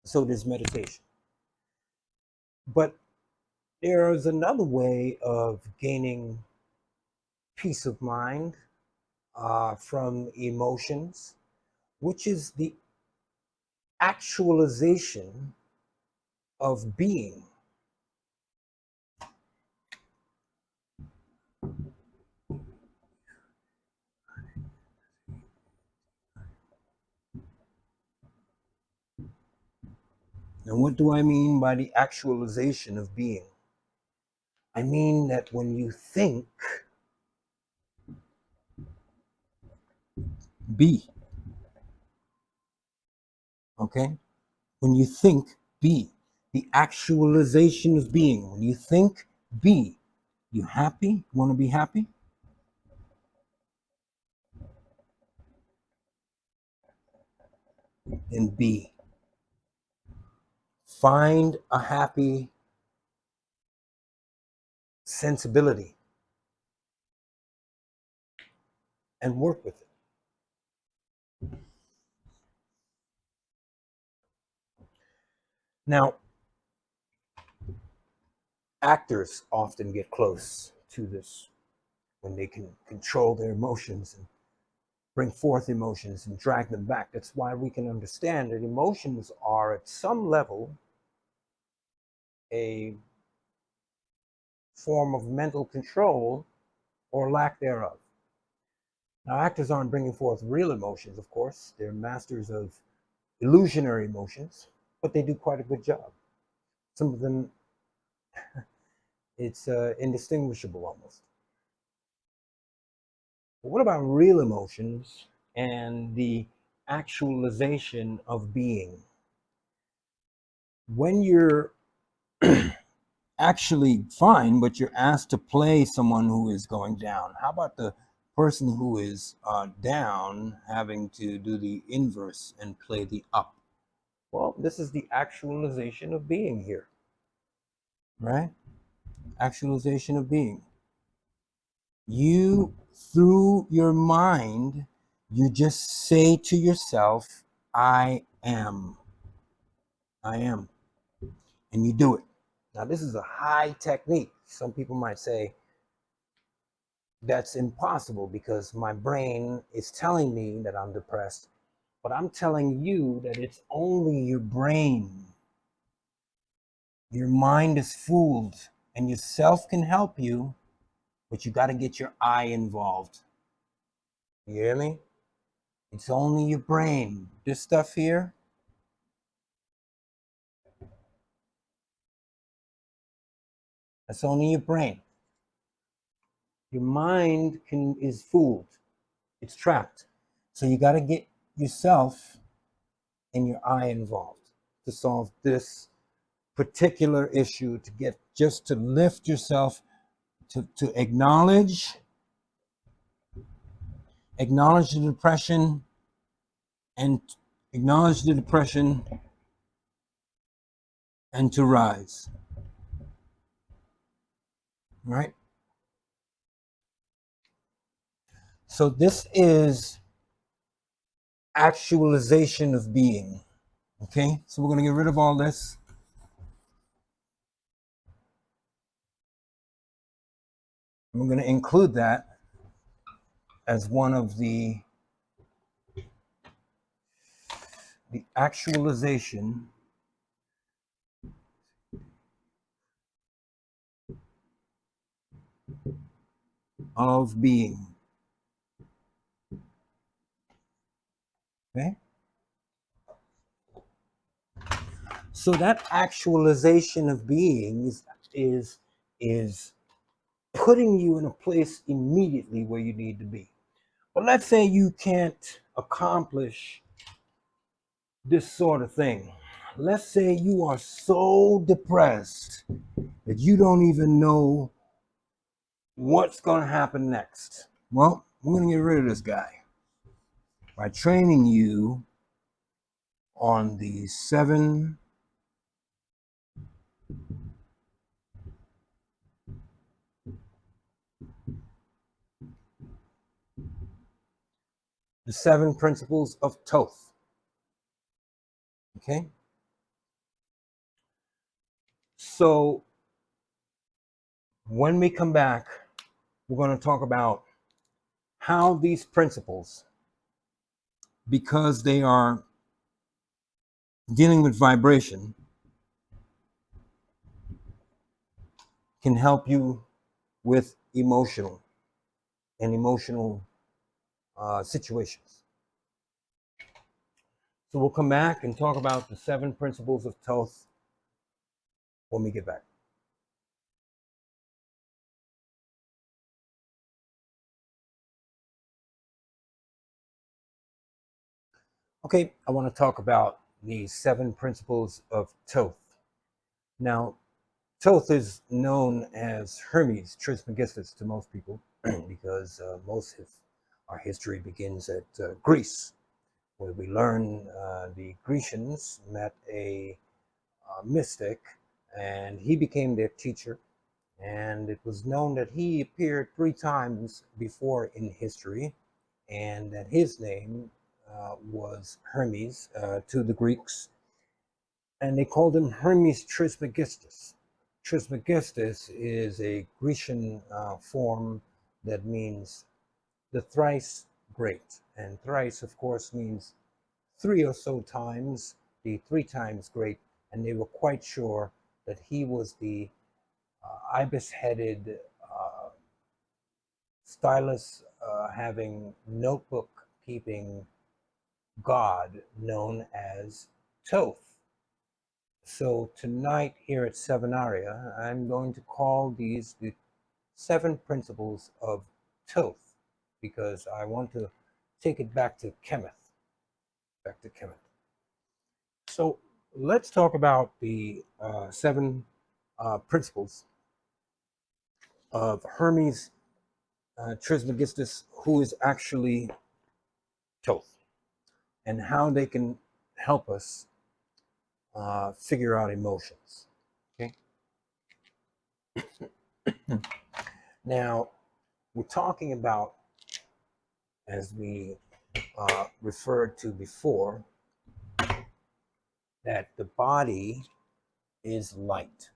So does meditation. But there is another way of gaining peace of mind from emotions, which is the actualization of being. And what do I mean by the actualization of being? I mean that when you think, be. Okay? When you think, be. The actualization of being. When you think, be. You happy? Want to be happy? Then be. Find a happy sensibility and work with it. Now, actors often get close to this when they can control their emotions and bring forth emotions and drag them back. That's why we can understand that emotions are at some level a form of mental control or lack thereof. Now, actors aren't bringing forth real emotions, of course. They're masters of illusionary emotions, but they do quite a good job. Some of them, it's indistinguishable almost. But what about real emotions and the actualization of being? When you're actually fine, but you're asked to play someone who is going down, how about the person who is down having to do the inverse and play the up? Well, this is the actualization of being here, right? Actualization of being. You, through your mind, you just say to yourself, I am. I am. And you do it. Now, this is a high technique. Some people might say, that's impossible because my brain is telling me that I'm depressed. But I'm telling you that it's only your brain. Your mind is fooled, and yourself can help you, but you got to get your I involved. You hear me? It's only your brain. This stuff here, that's only your brain. Your mind is fooled. It's trapped. So you got to get yourself and your I involved to solve this particular issue, to get just to lift yourself, to acknowledge the depression, and acknowledge the depression and to rise. Right? So this is actualization of being. Okay? So we're going to get rid of all this. And we're going to include that as one of the actualization of being. Okay? So that actualization of being is putting you in a place immediately where you need to be. But let's say you can't accomplish this sort of thing. Let's say you are so depressed that you don't even know what's going to happen next. Well, we're going to get rid of this guy by training you on the seven principles of Toth. Okay? So when we come back, we're going to talk about how these principles, because they are dealing with vibration, can help you with emotional situations. So we'll come back and talk about the seven principles of Toth when we get back. Okay, I want to talk about the seven principles of Toth. Now, Toth is known as Hermes Trismegistus to most people because most of our history begins at Greece, where we learn the Grecians met a mystic and he became their teacher. And it was known that he appeared three times before in history, and that his name was Hermes to the Greeks, and they called him Hermes Trismegistus. Trismegistus is a Grecian form that means the thrice great, and thrice, of course, means three or so times, the three times great, and they were quite sure that he was the ibis-headed, stylus having notebook keeping god known as Toth. So tonight here at Sevenaria, I'm going to call these the seven principles of Toth because I want to take it back to Chemeth. So let's talk about the seven principles of Hermes Trismegistus, who is actually Toth, and how they can help us figure out emotions. Okay. Now, we're talking about, as we referred to before, that the body is light.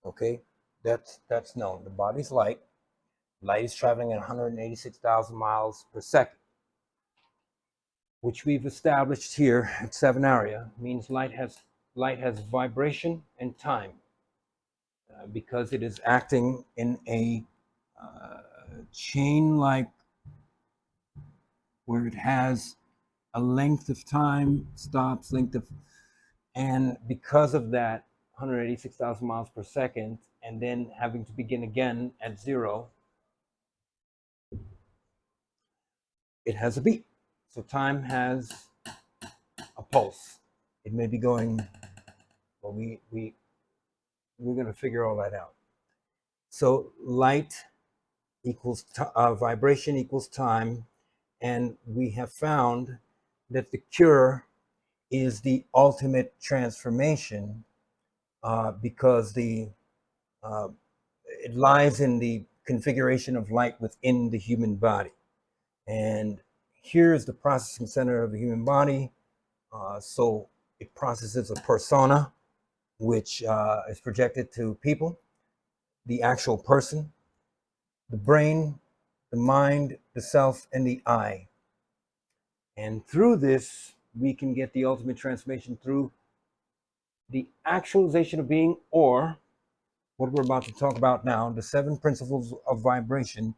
Okay, that's known. The body's light. Light is traveling at 186,000 miles per second, which we've established here at Sevenaria means light has vibration and time because it is acting in a chain-like, where it has a length of time, stops, and because of that 186,000 miles per second, and then having to begin again at zero, it has a beat. So time has a pulse. It may be going, well, we're going to figure all that out. So light equals vibration equals time, and we have found that the cure is the ultimate transformation because it lies in the configuration of light within the human body. And here is the processing center of the human body. So it processes a persona, which is projected to people, the actual person, the brain, the mind, the self, and the I. And through this, we can get the ultimate transformation through the actualization of being, or what we're about to talk about now, the seven principles of vibration.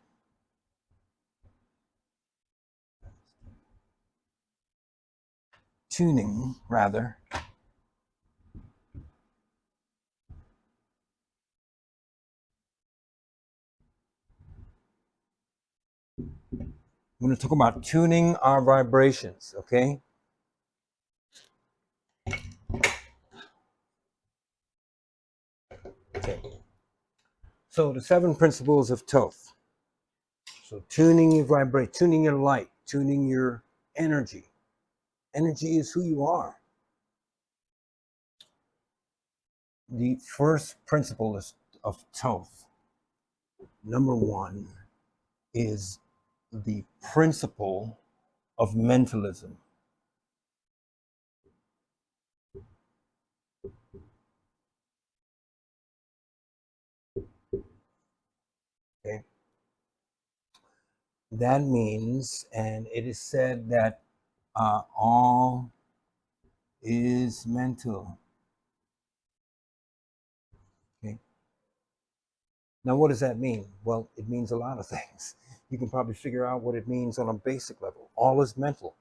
Tuning, rather. I'm going to talk about tuning our vibrations, okay? Okay. So the 7 principles of Toth. So tuning your vibration, tuning your light, tuning your energy. Energy is who you are. The first principle of Toth, number 1, is the principle of mentalism. Okay. That means, and it is said that all is mental. Okay. Now, what does that mean? Well, it means a lot of things. You can probably figure out what it means on a basic level. All is mental.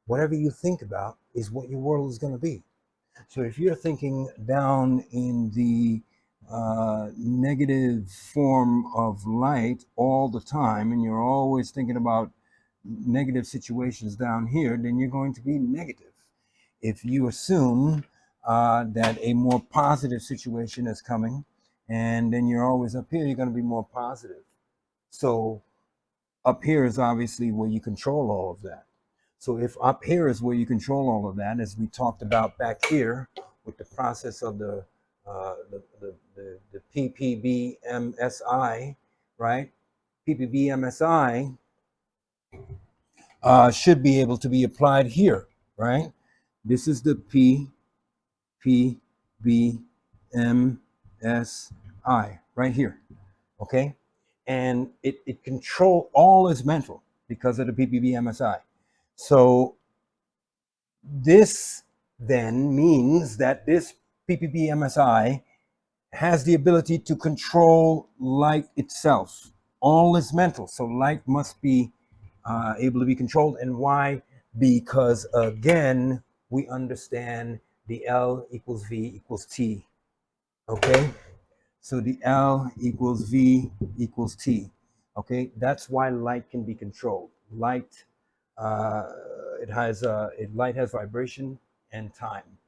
Whatever you think about is what your world is going to be. So if you're thinking down in the negative form of light all the time, and you're always thinking about negative situations down here, then you're going to be negative. If you assume that a more positive situation is coming, and then you're always up here, you're going to be more positive. So up here is obviously where you control all of that. So if up here is where you control all of that, as we talked about back here with the process of the P.P.B.S.M.I, right? P.P.B.M.I should be able to be applied here, right? This is the P.P.B.M.I right here, okay? And it control, all is mental because of the P.P.B.M.I. So this then means that this P.P.B.M.I has the ability to control light itself. All is mental, so light must be able to be controlled. And why? Because again, we understand the L equals V equals T. Okay, so the L equals V equals T. Okay, that's why light can be controlled. Light, light has vibration and time.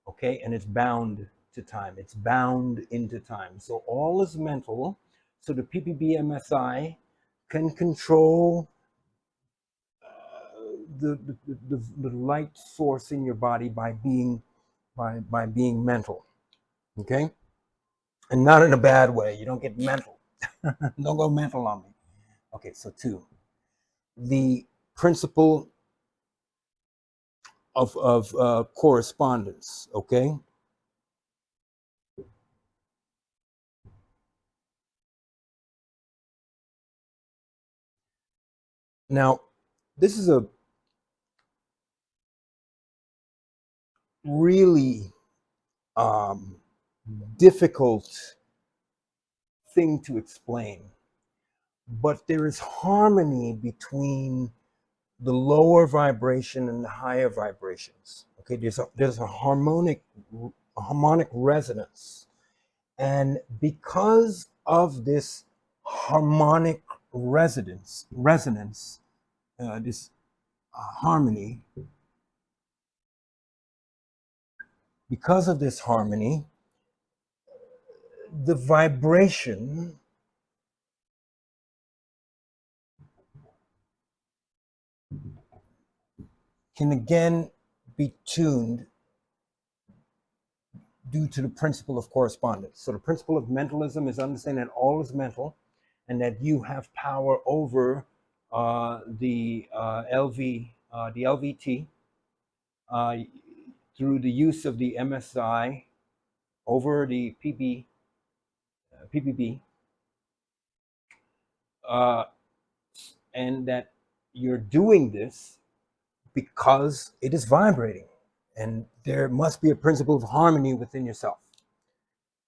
Okay, and it's bound to time. It's bound into time. So all is mental. So the P.P.B.M.I can control the light source in your body by being mental. Okay, and not in a bad way. You don't get mental. Don't go mental on me. Okay, so 2, the principle of correspondence. Okay. Now, this is a really difficult thing to explain, but there is harmony between the lower vibration and the higher vibrations. Okay, there's a harmonic resonance, and because of this harmonic resonance, this harmony, because of this harmony, the vibration can again be tuned due to the principle of correspondence. So the principle of mentalism is understanding that all is mental and that you have power over the LVT through the use of the MSI over the PPB, and that you're doing this because it is vibrating, and there must be a principle of harmony within yourself.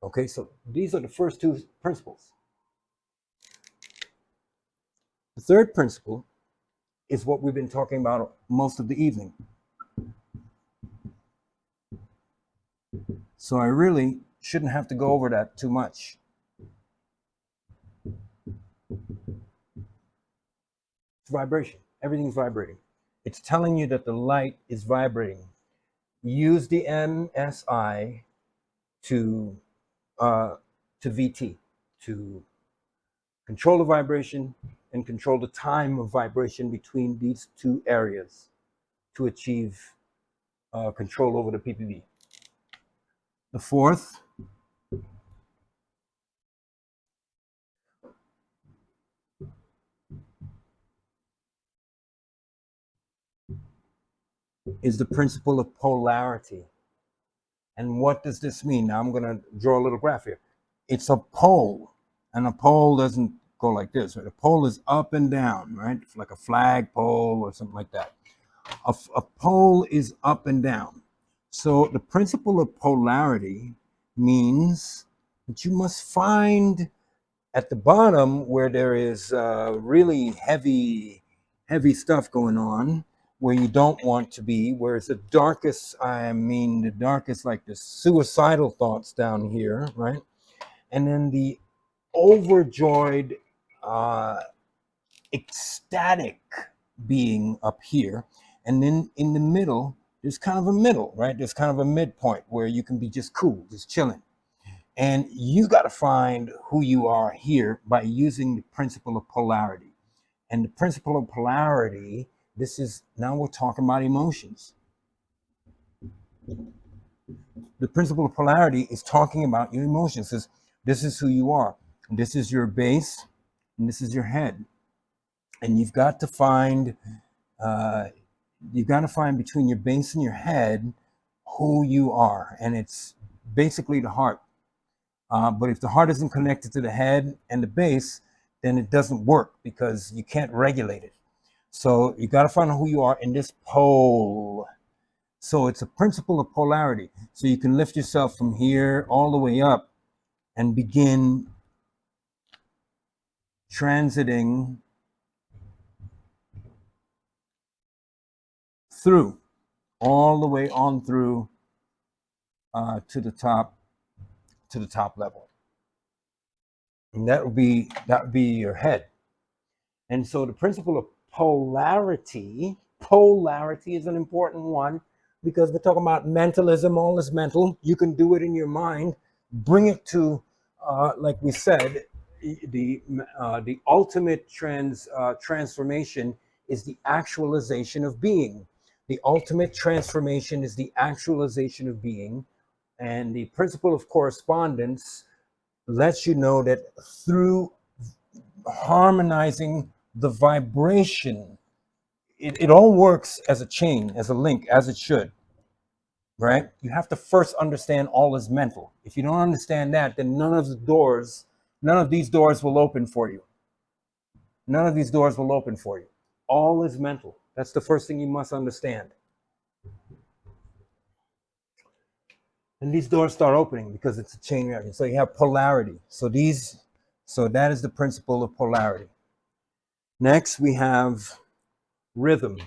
Okay, so these are the first 2 principles. The third principle is what we've been talking about most of the evening. So I really shouldn't have to go over that too much. It's vibration. Everything's vibrating. It's telling you that the light is vibrating. Use the MSI to VT, to control the vibration and control the time of vibration between these two areas to achieve control over the P.P.B. The fourth is the principle of polarity. And what does this mean? Now I'm going to draw a little graph here. It's a pole, and a pole doesn't go like this, right? A pole is up and down, right? It's like a flag pole or something like that. A pole is up and down. So the principle of polarity means that you must find at the bottom where there is really heavy stuff going on, where you don't want to be, whereas the darkest, the darkest, like the suicidal thoughts down here, right? And then the overjoyed, ecstatic being up here. And then in the middle, there's kind of a middle, right? There's kind of a midpoint where you can be just cool, just chilling. And you got to find who you are here by using the principle of polarity. And the principle of polarity, this is, now we're talking about emotions. The principle of polarity is talking about your emotions. This is who you are. This is your base, and this is your head. And you've got to find between your base and your head who you are. And it's basically the heart. But if the heart isn't connected to the head and the base, then it doesn't work because you can't regulate it. So you got to find out who you are in this pole. So it's a principle of polarity. So you can lift yourself from here all the way up and begin transiting through, all the way on through to the top level. And that would be your head. And so the principle of polarity is an important one, because we're talking about mentalism. All is mental. You can do it in your mind. Bring it to, like we said, the ultimate transformation is the actualization of being. The ultimate transformation is the actualization of being. And the principle of correspondence lets you know that through harmonizing the vibration, it all works as a chain, as a link, as it should, right? You have to first understand all is mental. If you don't understand that, then none of these doors will open for you. None of these doors will open for you. All is mental. That's the first thing you must understand. And these doors start opening because it's a chain reaction. So you have polarity. So that is the principle of polarity. Next, we have rhythm.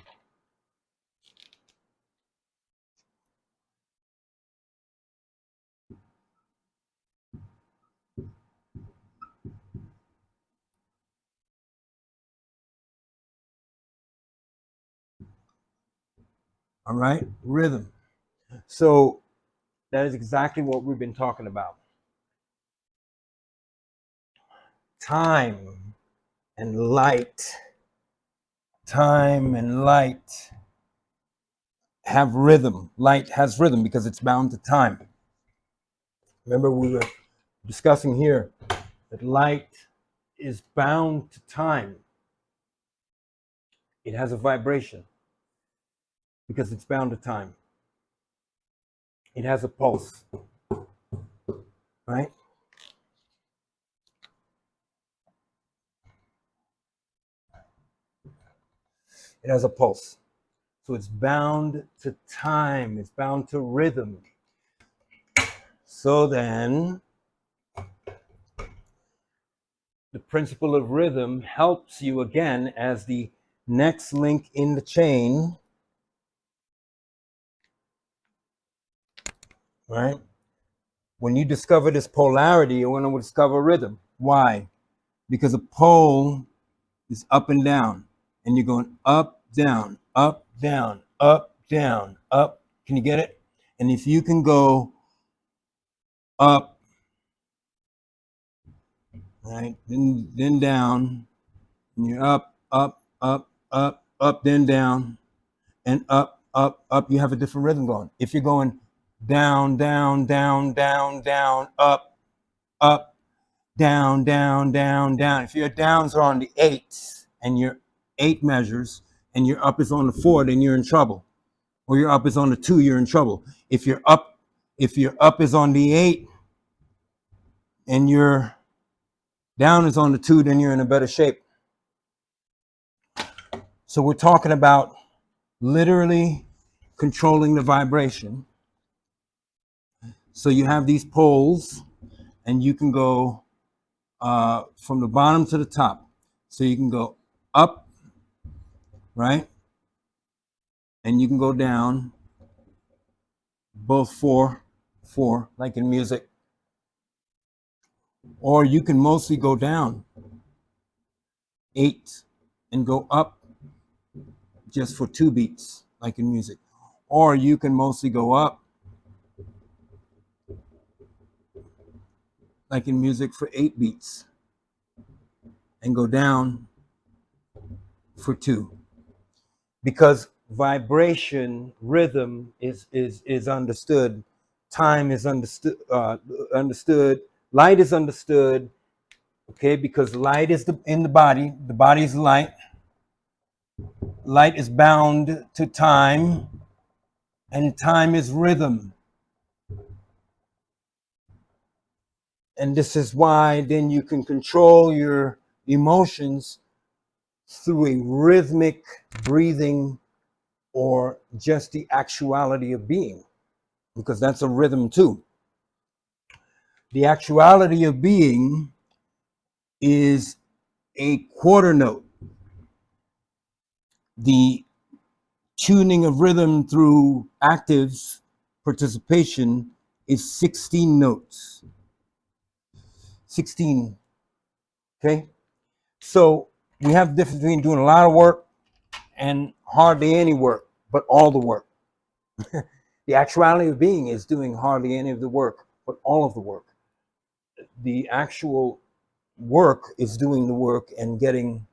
All right, rhythm. So that is exactly what we've been talking about. Time and light. Time and light have rhythm. Light has rhythm because it's bound to time. Remember, we were discussing here that light is bound to time. It has a vibration because it's bound to time. It has a pulse, right? It has a pulse. So it's bound to time. It's bound to rhythm. So then, the principle of rhythm helps you again as the next link in the chain, right? When you discover this polarity, you want to discover rhythm. Why? Because a pole is up and down, and you're going up, down, up, down, up, down, up. Can you get it? And if you can go up, right, then down, and you're up, up, up, up, up, then down, and up, up, up, you have a different rhythm going. If you're going down, down, down, down, down, up, up, down, down, down, down. If your downs are on the eights and your 8 measures and your up is on the 4, then you're in trouble. Or your up is on the 2, you're in trouble. If your up is on the 8 and your down is on the 2, then you're in a better shape. So we're talking about literally controlling the vibration. So you have these poles, and you can go from the bottom to the top. So you can go up, right? And you can go down, both 4, like in music. Or you can mostly go down 8 and go up just for 2 beats, like in music. Or you can mostly go up, like in music, for 8 beats and go down for 2. Because vibration, rhythm is understood, time is understood, light is understood, okay? Because light is in the body is light. Light is bound to time, and time is rhythm. And this is why then you can control your emotions through a rhythmic breathing, or just the actuality of being, because that's a rhythm too. The actuality of being is a quarter note. The tuning of rhythm through active participation is 16 notes. 16. Okay? So we have the difference between doing a lot of work and hardly any work, but all the work. The actuality of being is doing hardly any of the work, but all of the work. The actual work is doing the work and getting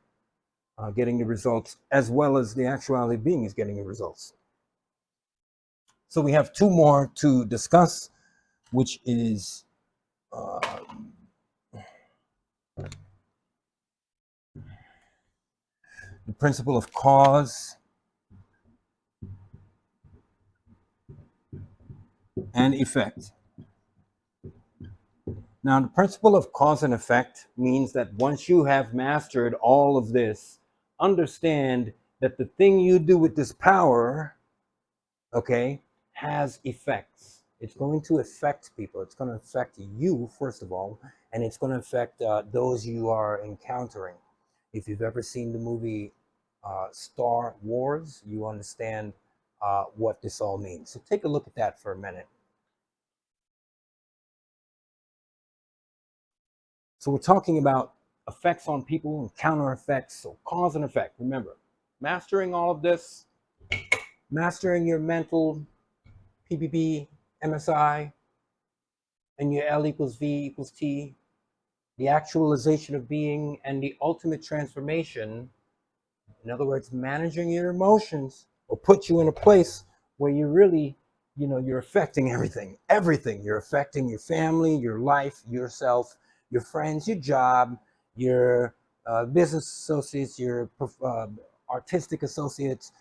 the results, as well as the actuality of being is getting the results. So we have 2 more to discuss, which is the principle of cause and effect. Now, the principle of cause and effect means that once you have mastered all of this, understand that the thing you do with this power, okay, has effects. It's going to affect people. It's going to affect you, first of all, and it's going to affect those you are encountering. If you've ever seen the movie Star Wars, you understand what this all means. So take a look at that for a minute. So we're talking about effects on people and counter effects. So cause and effect. Remember, mastering all of this, mastering your mental P.P.B.S.M.I, and your L equals V equals T, the actualization of being, and the ultimate transformation. In other words, managing your emotions will put you in a place where you really, you're affecting everything. You're affecting your family, your life, yourself, your friends, your job, your business associates, your artistic associates,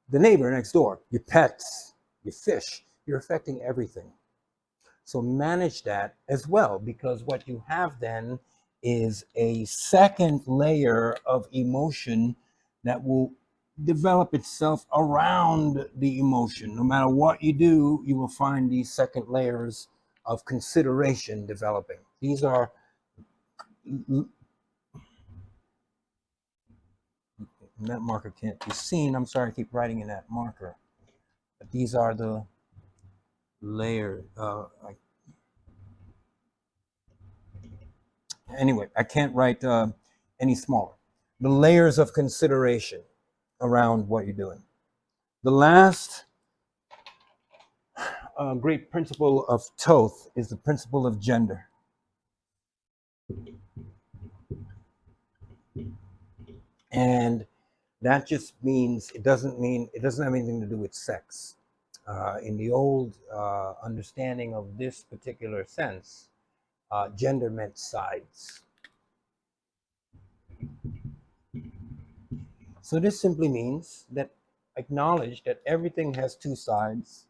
the neighbor next door, your pets, your fish. You're affecting everything. So manage that as well, because what you have then is a second layer of emotion that will develop itself around the emotion. No matter what you do, you will find these second layers of consideration developing. These are, that marker can't be seen. I'm sorry, I keep writing in that marker. But these are the layers. Anyway, I can't write any smaller. the layers of consideration around what you're doing. The last great principle of Toth is the principle of gender. And that just means, it doesn't have anything to do with sex. In the old understanding of this particular sense, gender meant sides. So this simply means that acknowledge that everything has two sides.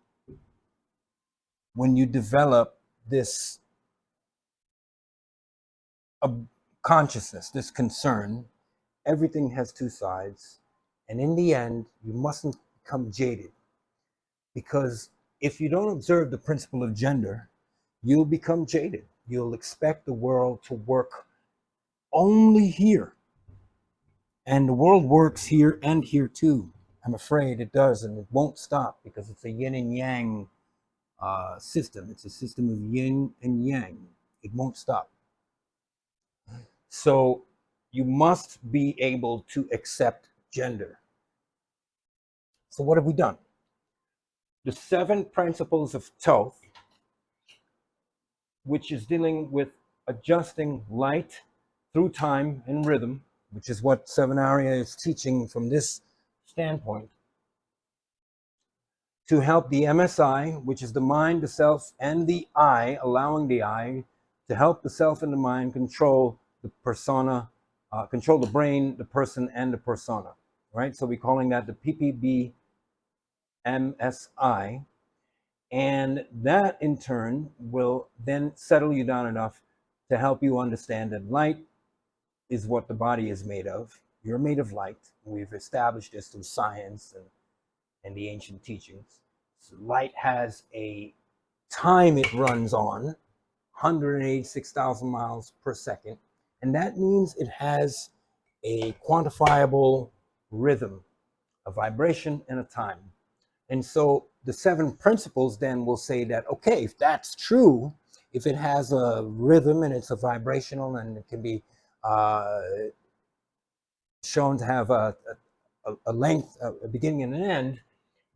When you develop this consciousness, this concern, everything has two sides. And in the end, you mustn't become jaded. Because if you don't observe the principle of gender, you'll become jaded. You'll expect the world to work only here. And the world works here and here too. I'm afraid it does, and it won't stop because it's a yin and yang system. It's a system of yin and yang. It won't stop. So you must be able to accept gender. So what have we done? The 7 principles of Toth, which is dealing with adjusting light through time and rhythm, which is what Sevenaria is teaching from this standpoint, to help the MSI, which is the mind, the self, and the I, allowing the I to help the self and the mind control the persona, control the brain, the person, and the persona, right? So we're calling that the P.P.B.S.M.I, and that in turn will then settle you down enough to help you understand that light is what the body is made of. You're made of light. We've established this through science and the ancient teachings. So light has a time it runs on, 186,000 miles per second. And that means it has a quantifiable rhythm, a vibration, and a time. And so the 7 principles then will say that, okay, if that's true, if it has a rhythm and it's a vibrational and it can be shown to have a length, a beginning and an end,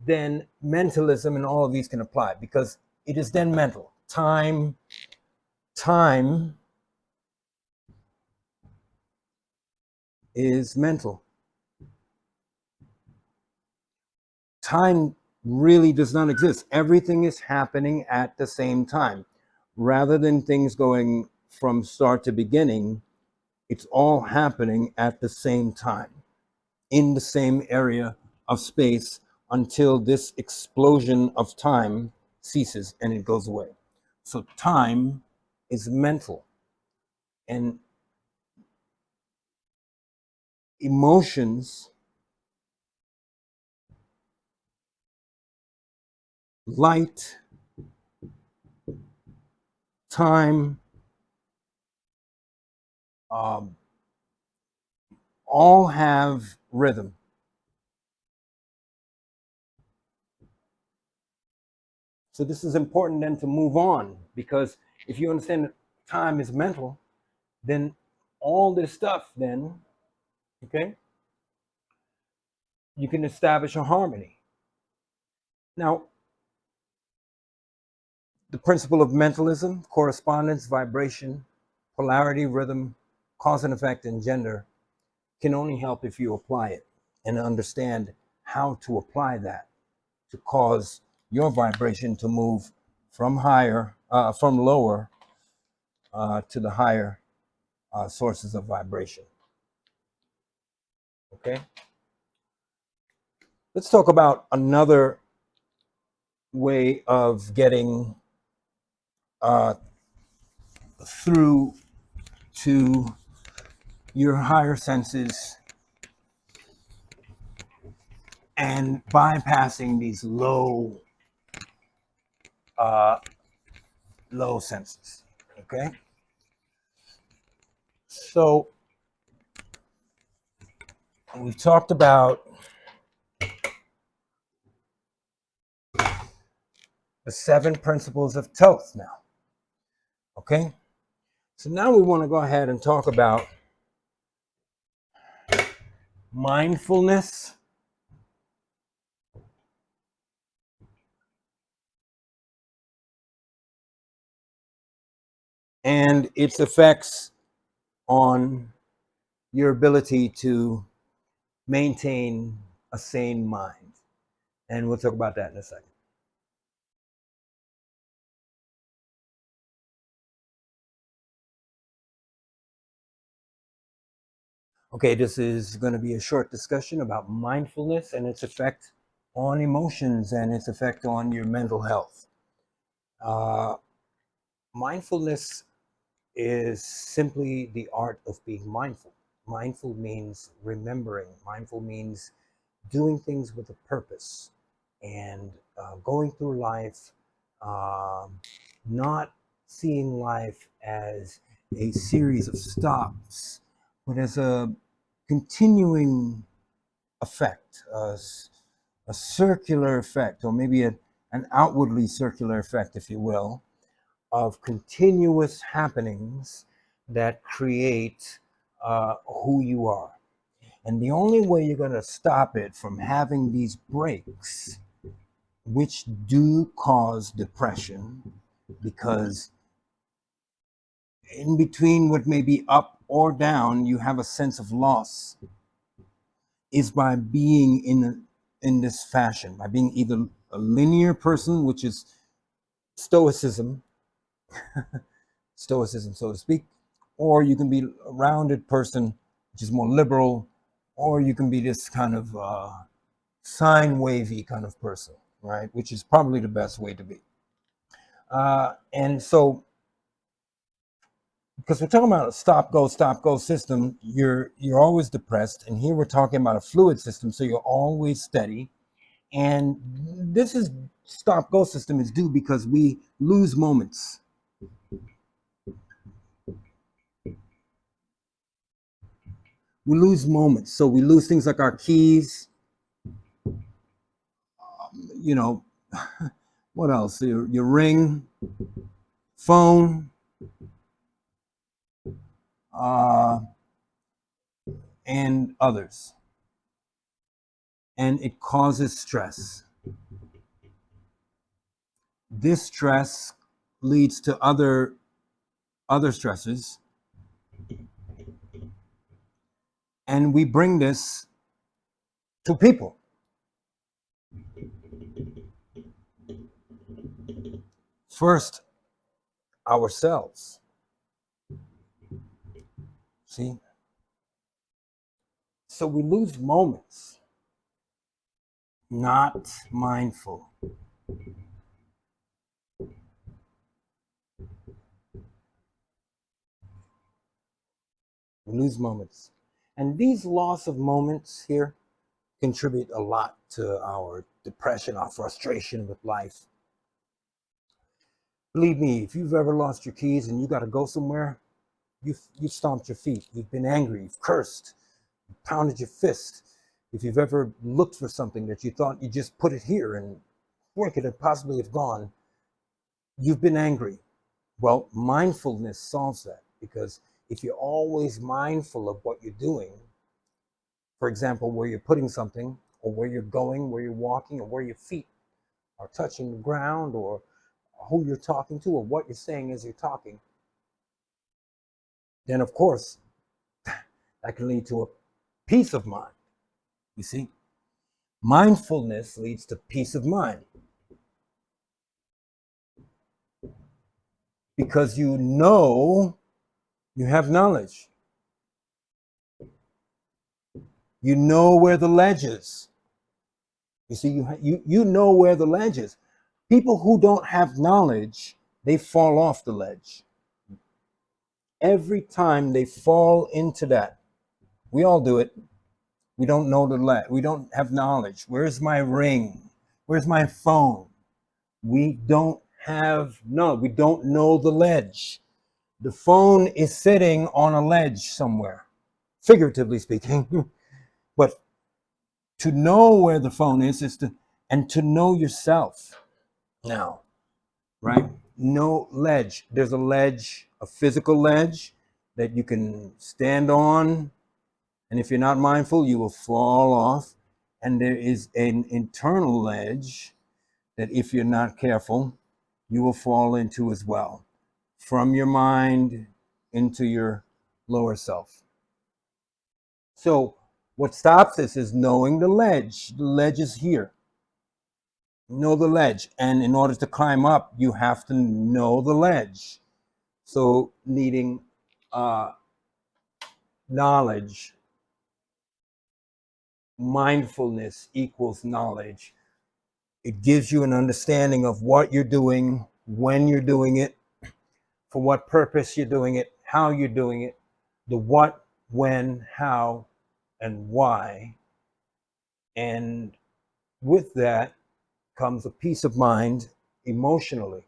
then mentalism and all of these can apply because it is then mental. Time is mental. Time really does not exist. Everything is happening at the same time. Rather than things going from start to beginning, it's all happening at the same time, in the same area of space until this explosion of time ceases and it goes away. So time is mental. And emotions, light, time, all have rhythm. So this is important then to move on, because if you understand that time is mental, then all this stuff then, okay, you can establish a harmony. Now, the principle of mentalism, correspondence, vibration, polarity, rhythm, cause and effect, and gender can only help if you apply it and understand how to apply that to cause your vibration to move from lower to the higher sources of vibration. Okay. Let's talk about another way of getting through to your higher senses and bypassing these low senses. Okay. So we've talked about the 7 principles of Toth now. Okay. So now we want to go ahead and talk about mindfulness, and its effects on your ability to maintain a sane mind. And we'll talk about that in a second. Okay, this is going to be a short discussion about mindfulness and its effect on emotions and its effect on your mental health. Mindfulness is simply the art of being mindful. Mindful means remembering. Mindful means doing things with a purpose and going through life, not seeing life as a series of stops, but as a continuing effect, a circular effect, or maybe an outwardly circular effect, if you will, of continuous happenings that create who you are. And the only way you're going to stop it from having these breaks, which do cause depression, because in between what may be up or down, you have a sense of loss, is by being in this fashion, by being either a linear person, which is stoicism, stoicism, so to speak, or you can be a rounded person, which is more liberal, or you can be this kind of sine wavy kind of person, right? Which is probably the best way to be. And so, because we're talking about a stop go system, you're always depressed, and here we're talking about a fluid system, so you're always steady. And this is stop go system is due because we lose moments. We lose moments. So we lose things like our keys, you know, what else? Your ring, phone, uh, and others. And it causes stress. This stress leads to other stresses. And we bring this to people. First, ourselves. See? So we lose moments, not mindful. We lose moments. And these loss of moments here contribute a lot to our depression, our frustration with life. Believe me, if you've ever lost your keys and you got to go somewhere, you've stomped your feet, you've been angry, you've cursed, you pounded your fist. If you've ever looked for something that you thought you just put it here and where could it possibly have gone, you've been angry. Well, mindfulness solves that, because if you're always mindful of what you're doing, for example, where you're putting something, or where you're going, where you're walking, or where your feet are touching the ground, or who you're talking to, or what you're saying as you're talking, then of course that can lead to a peace of mind. You see, mindfulness leads to peace of mind because you know you have knowledge. You know where the ledge is. You see, you know where the ledge is. People who don't have knowledge, they fall off the ledge. Every time they fall into that, we all do it. We don't know the ledge. We don't have knowledge. Where's my ring? Where's my phone? We don't have no. We don't know the ledge. The phone is sitting on a ledge somewhere, figuratively speaking. But to know where the phone is to know yourself. Now, right? No ledge. There's a ledge, a physical ledge that you can stand on, And if you're not mindful, you will fall off. And there is an internal ledge that if you're not careful, you will fall into as well, from your mind into your lower self. So what stops this is knowing the ledge. The ledge is here. Know the ledge. And in order to climb up, you have to know the ledge. So needing knowledge, mindfulness equals knowledge. It gives you an understanding of what you're doing, when you're doing it, for what purpose you're doing it, how you're doing it, the what, when, how, and why. And with that comes a peace of mind emotionally,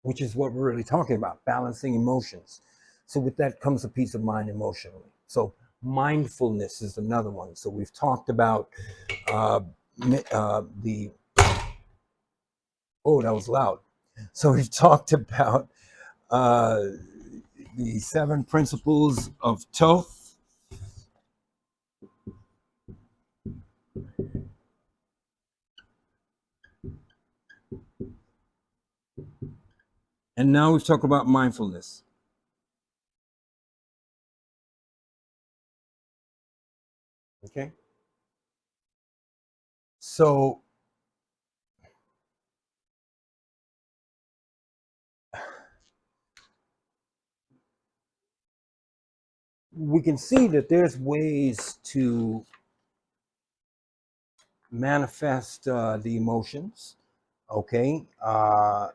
which is what we're really talking about, balancing emotions. So with that comes a peace of mind emotionally. So mindfulness is another one. So we've talked about the, oh, that was loud. So we've talked about the 7 principles of Toth. And now we've talked about mindfulness. Okay. So we can see that there's ways to manifest the emotions, okay,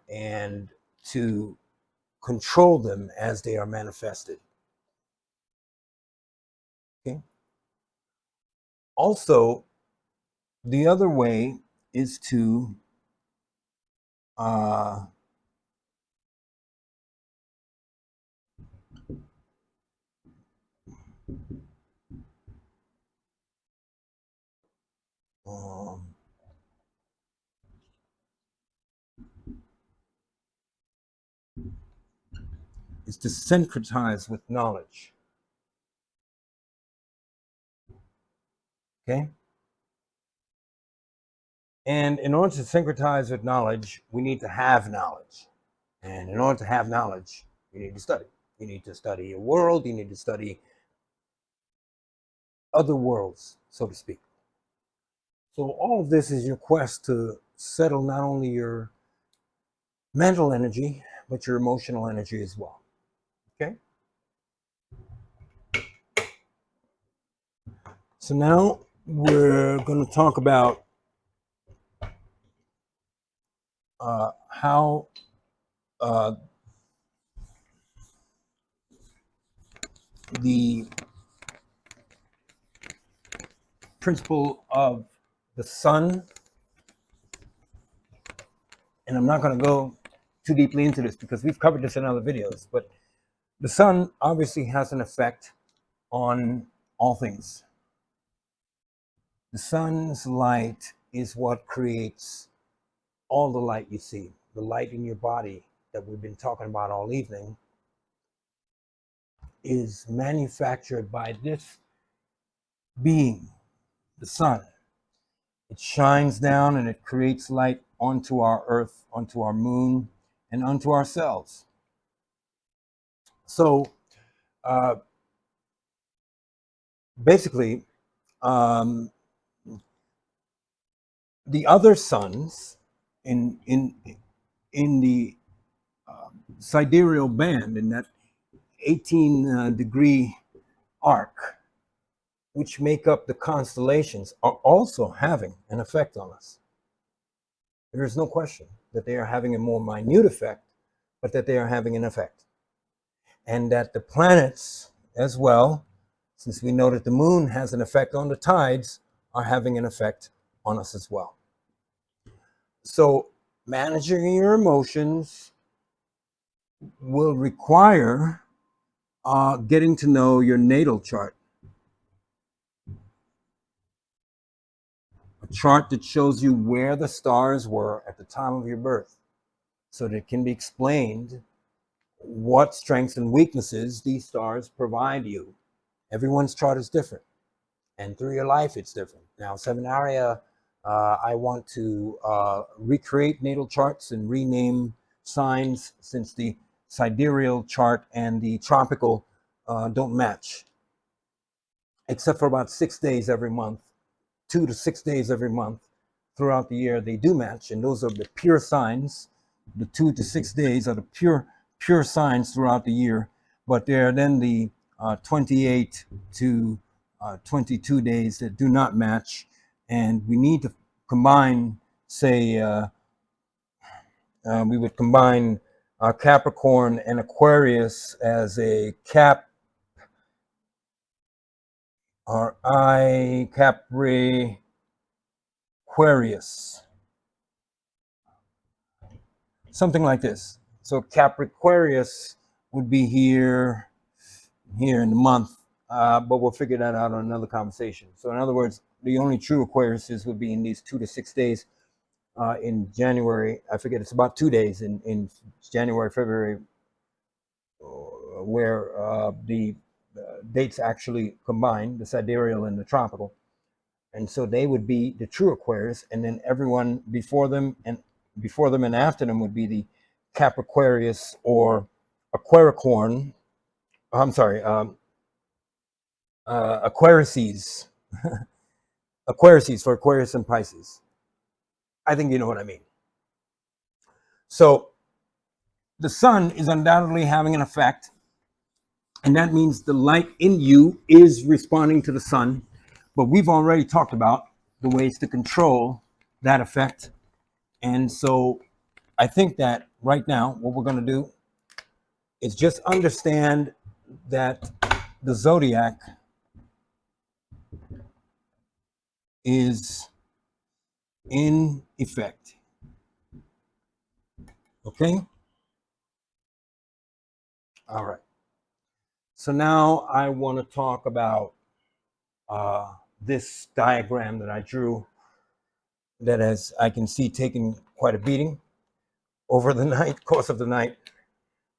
and to control them as they are manifested. Okay. Also, the other way is to um, is to syncretize with knowledge. Okay. And in order to syncretize with knowledge, we need to have knowledge. And in order to have knowledge, you need to study. You need to study your world. You need to study other worlds, so to speak. So all of this is your quest to settle not only your mental energy, but your emotional energy as well. Okay. So now we're going to talk about how the principle of the sun, and I'm not going to go too deeply into this because we've covered this in other videos, but the sun obviously has an effect on all things. The sun's light is what creates all the light you see. The light in your body that we've been talking about all evening is manufactured by this being, the sun. It shines down and it creates light onto our earth, onto our moon, and onto ourselves. So basically, the other suns in the sidereal band, in that 18 degree arc, which make up the constellations, are also having an effect on us. There is no question that they are having a more minute effect, but that they are having an effect. And that the planets as well, since we know that the moon has an effect on the tides, are having an effect on us as well. So managing your emotions will require getting to know your natal chart. A chart that shows you where the stars were at the time of your birth, so that it can be explained what strengths and weaknesses these stars provide you Everyone's chart is different, and through your life, it's different. Now, Sevenaria, I want to recreate natal charts and rename signs, since the sidereal chart and the tropical don't match, except for about 6 days every month, 2 to 6 days every month. Throughout the year, they do match, and those are the pure signs. The 2 to 6 days are the pure signs throughout the year, but there are then the 28 to 22 days that do not match, and we need to combine, say, we would combine Capricorn and Aquarius as a Capri Aquarius, something like this. So Capricorus would be here in the month, but we'll figure that out on another conversation. So in other words, the only true Aquariuses would be in these 2 to 6 days in January. I forget, it's about 2 days in January, February, where the dates actually combine, the sidereal and the tropical. And so they would be the true Aquarius, and then everyone before them and after them would be the Capricorus or Aquaricorn. I'm sorry, Aquarices. Aquarices for Aquarius and Pisces. I think you know what I mean. So the sun is undoubtedly having an effect, and that means the light in you is responding to the sun. But we've already talked about the ways to control that effect. And so I think that right now, what we're going to do is just understand that the zodiac is in effect. Okay? All right. So now I want to talk about this diagram that I drew, that, as I can see, taken quite a beating over the course of the night,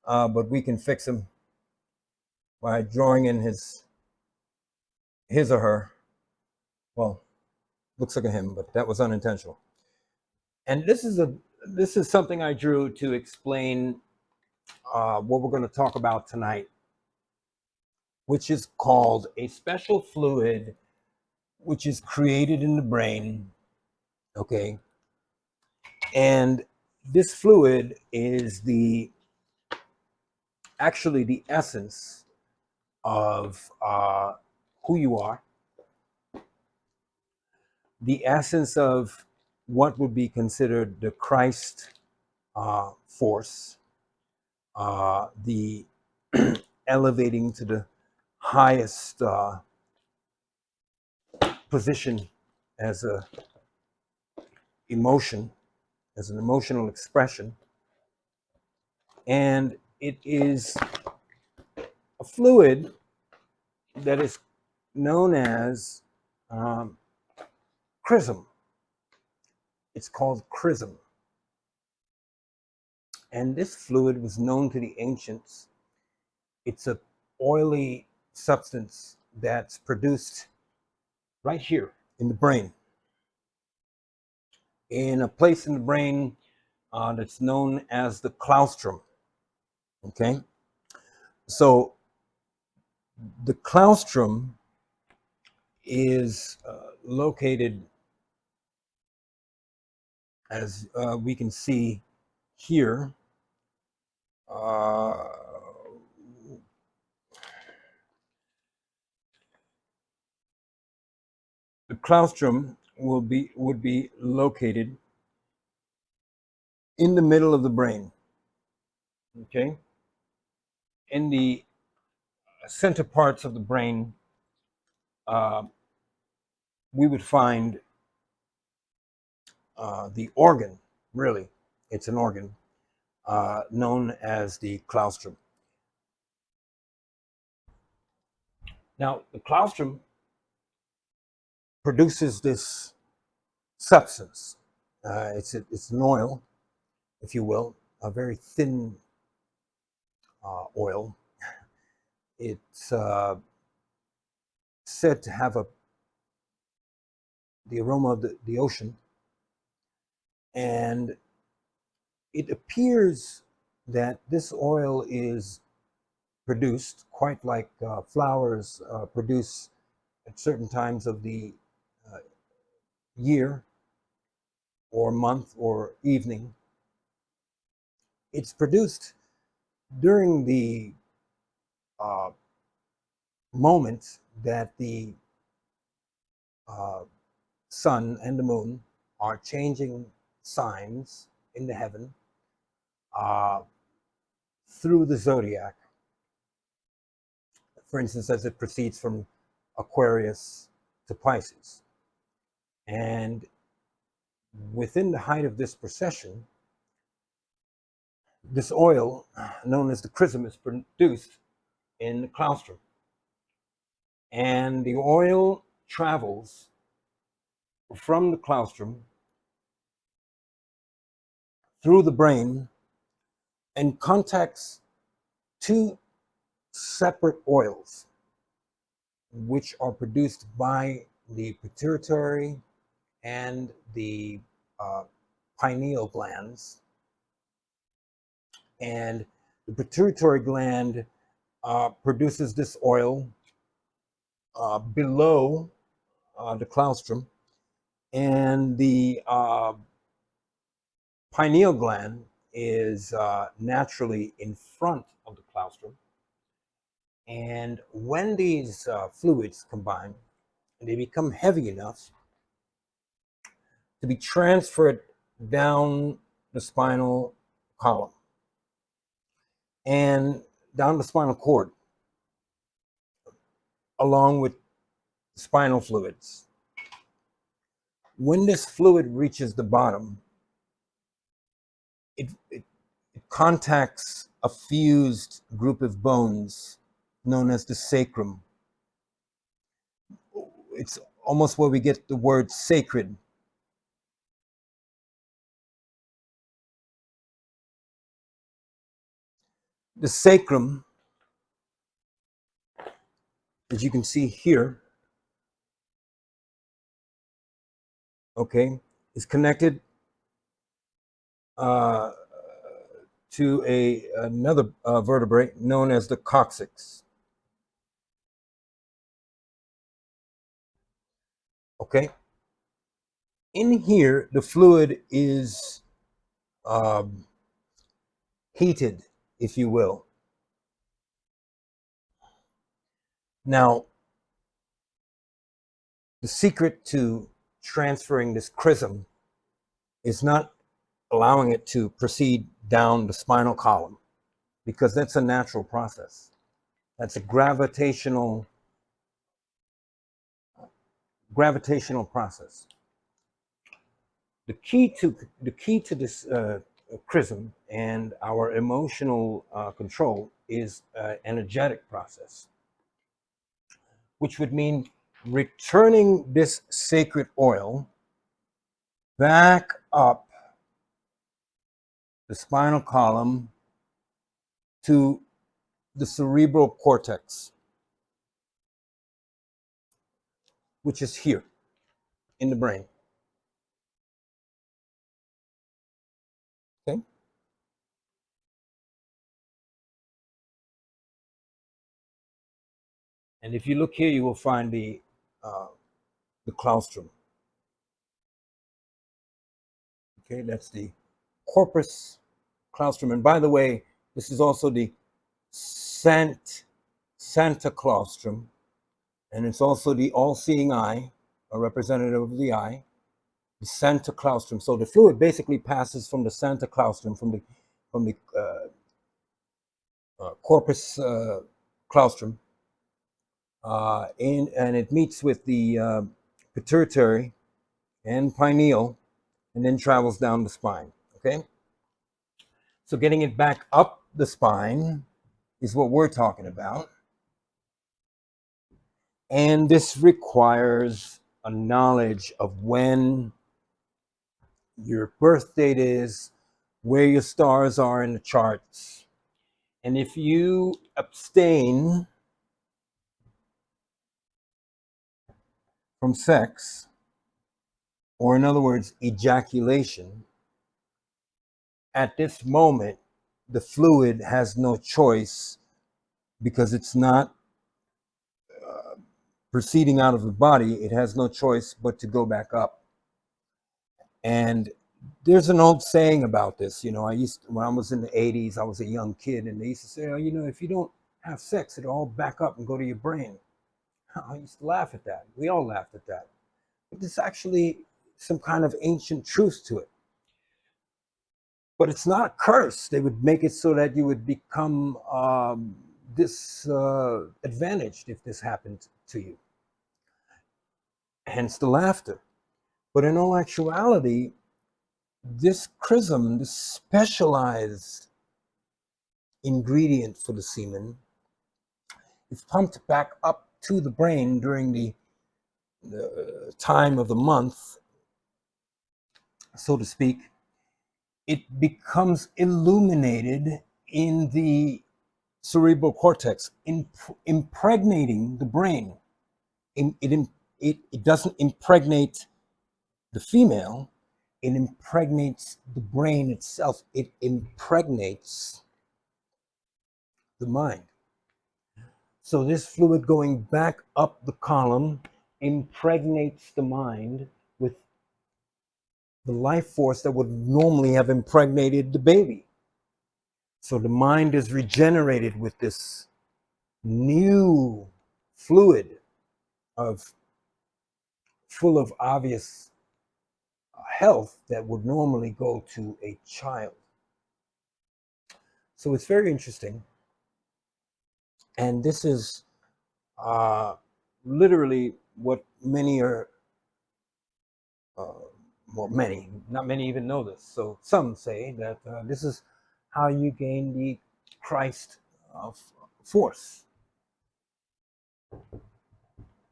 but we can fix him by drawing in his or her. Well, looks like a him, but that was unintentional. And this is something I drew to explain what we're going to talk about tonight, which is called a special fluid, which is created in the brain. Okay. And this fluid is actually the essence of who you are, the essence of what would be considered the Christ force, the elevating to the highest position as a emotion, as an emotional expression. And it is a fluid that is known as Chrism. It's called Chrism. And this fluid was known to the ancients. It's a oily substance that's produced right here in the brain, in a place in the brain that's known as the claustrum. Okay, so the claustrum is located, as we can see here, the claustrum would be located in the middle of the brain. Okay, in the center parts of the brain, we would find the organ. Really, it's an organ known as the claustrum. Now, the claustrum produces this substance. It's an oil, if you will, a very thin oil. It's said to have the aroma of the ocean, and it appears that this oil is produced quite like flowers produce at certain times of the uh, year or month or evening. It's produced during the uh, moment that the uh, sun and the moon are changing signs in the heaven uh, through the zodiac. For instance, as it proceeds from Aquarius to Pisces. And within the height of this procession, this oil, known as the chrism, is produced in the claustrum. And the oil travels from the claustrum through the brain and contacts two separate oils, which are produced by the pituitary and the pineal glands. And the pituitary gland produces this oil below the claustrum, and the pineal gland is naturally in front of the claustrum. And when these fluids combine, they become heavy enough to be transferred down the spinal column and down the spinal cord, along with spinal fluids. When this fluid reaches the bottom, it contacts a fused group of bones known as the sacrum. It's almost where we get the word sacred. The sacrum, as you can see here, okay, is connected uh, to another vertebrae known as the coccyx. Okay, in here, the fluid is heated, if you will. Now, the secret to transferring this chrism is not allowing it to proceed down the spinal column, because that's a natural process. That's a gravitational process. The key to this chrism and our emotional control is energetic process, which would mean returning this sacred oil back up the spinal column to the cerebral cortex, which is here in the brain. Okay? And if you look here, you will find the claustrum. Okay, that's the corpus claustrum. And by the way, this is also the Santa claustrum, and it's also the all-seeing eye, a representative of the eye, the Santa claustrum. So the fluid basically passes from the Santa claustrum, from the corpus claustrum, and it meets with the pituitary and pineal, and then travels down the spine. Okay, so getting it back up the spine is what we're talking about, and this requires a knowledge of when your birth date is, where your stars are in the charts, and if you abstain from sex, or in other words, ejaculation, at this moment, the fluid has no choice because it's not proceeding out of the body. It has no choice but to go back up. And there's an old saying about this. You know, when I was in the 80s, I was a young kid, and they used to say, oh, you know, if you don't have sex, it'll all back up and go to your brain. I used to laugh at that. We all laughed at that. But there's actually some kind of ancient truth to it. But it's not a curse. They would make it so that you would become disadvantaged if this happened to you. Hence the laughter. But in all actuality, this chrism, this specialized ingredient for the semen, is pumped back up to the brain during the time of the month, so to speak. It becomes illuminated in the cerebral cortex, impregnating the brain. It doesn't impregnate the female, it impregnates the brain itself. It impregnates the mind. So this fluid going back up the column impregnates the mind with the life force that would normally have impregnated the baby. So the mind is regenerated with this new fluid full of obvious health that would normally go to a child. So it's very interesting. And this is literally what many are, not many even know this. So some say that this is how you gain the Christ force.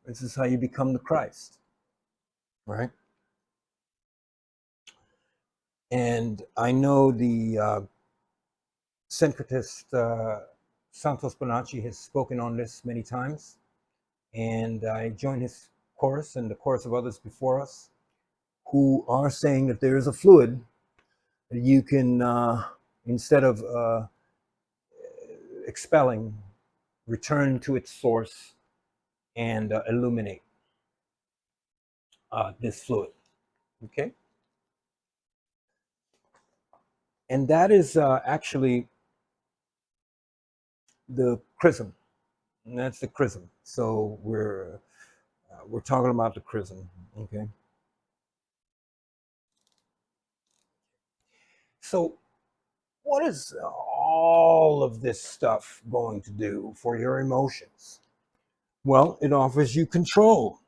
This is how you become the Christ, right? And I know the syncretist Santos Bonacci has spoken on this many times, and I join his chorus and the chorus of others before us who are saying that there is a fluid that you can, instead of expelling, return to its source and illuminate this fluid, okay? And that is actually the chrism. And that's the chrism. So we're talking about the chrism, okay? So what is all of this stuff going to do for your emotions? Well, it offers you control.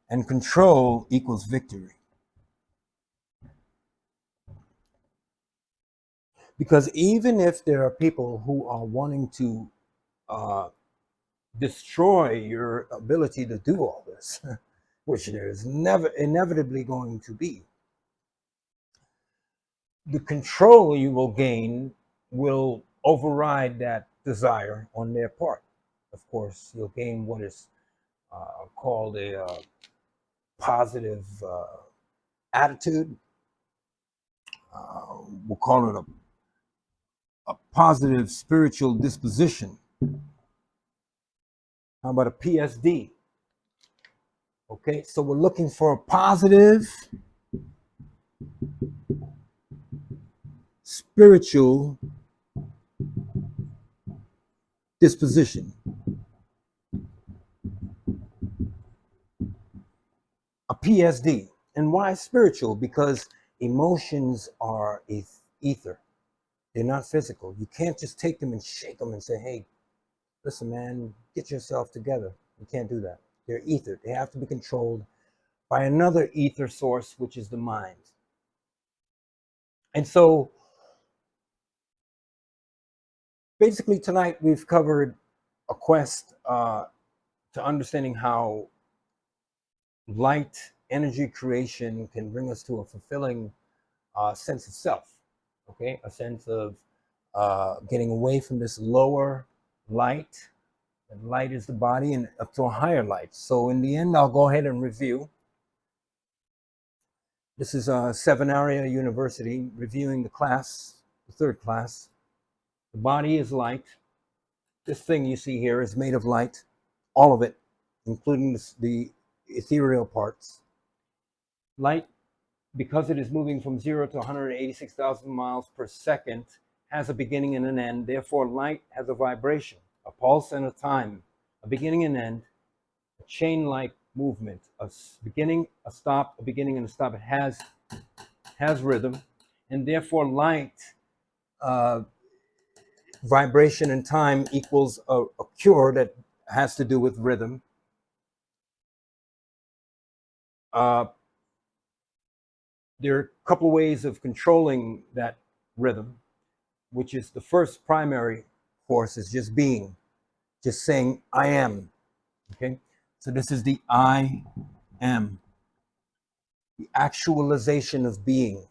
And control equals victory. Because even if there are people who are wanting to destroy your ability to do all this, which there's never inevitably going to be, the control you will gain will override that desire on their part. Of course, you'll gain what is called a positive attitude. We'll call it a positive spiritual disposition. How about a PSD? Okay, so we're looking for a positive spiritual disposition. A PSD. And why spiritual? Because emotions are ether. They're not physical. You can't just take them and shake them and say, hey, listen, man, get yourself together. You can't do that. They're ether. They have to be controlled by another ether source, which is the mind. And so basically tonight we've covered a quest to understanding how light energy creation can bring us to a fulfilling sense of self, okay? A sense of getting away from this lower light, and light is the body, and up to a higher light. So in the end, I'll go ahead and review. This is Sevenaria University reviewing the class, the third class. The body is light. This thing you see here is made of light, all of it, including the ethereal parts. Light, because it is moving from 0 to 186,000 miles per second, has a beginning and an end. Therefore, light has a vibration, a pulse and a time, a beginning and end, a chain-like movement, a beginning, a stop, a beginning and a stop. It has rhythm, and therefore light, vibration and time equals a cure that has to do with rhythm. There are a couple ways of controlling that rhythm, which is the first primary force is just being, just saying I am. Okay, so this is the I am, the actualization of being,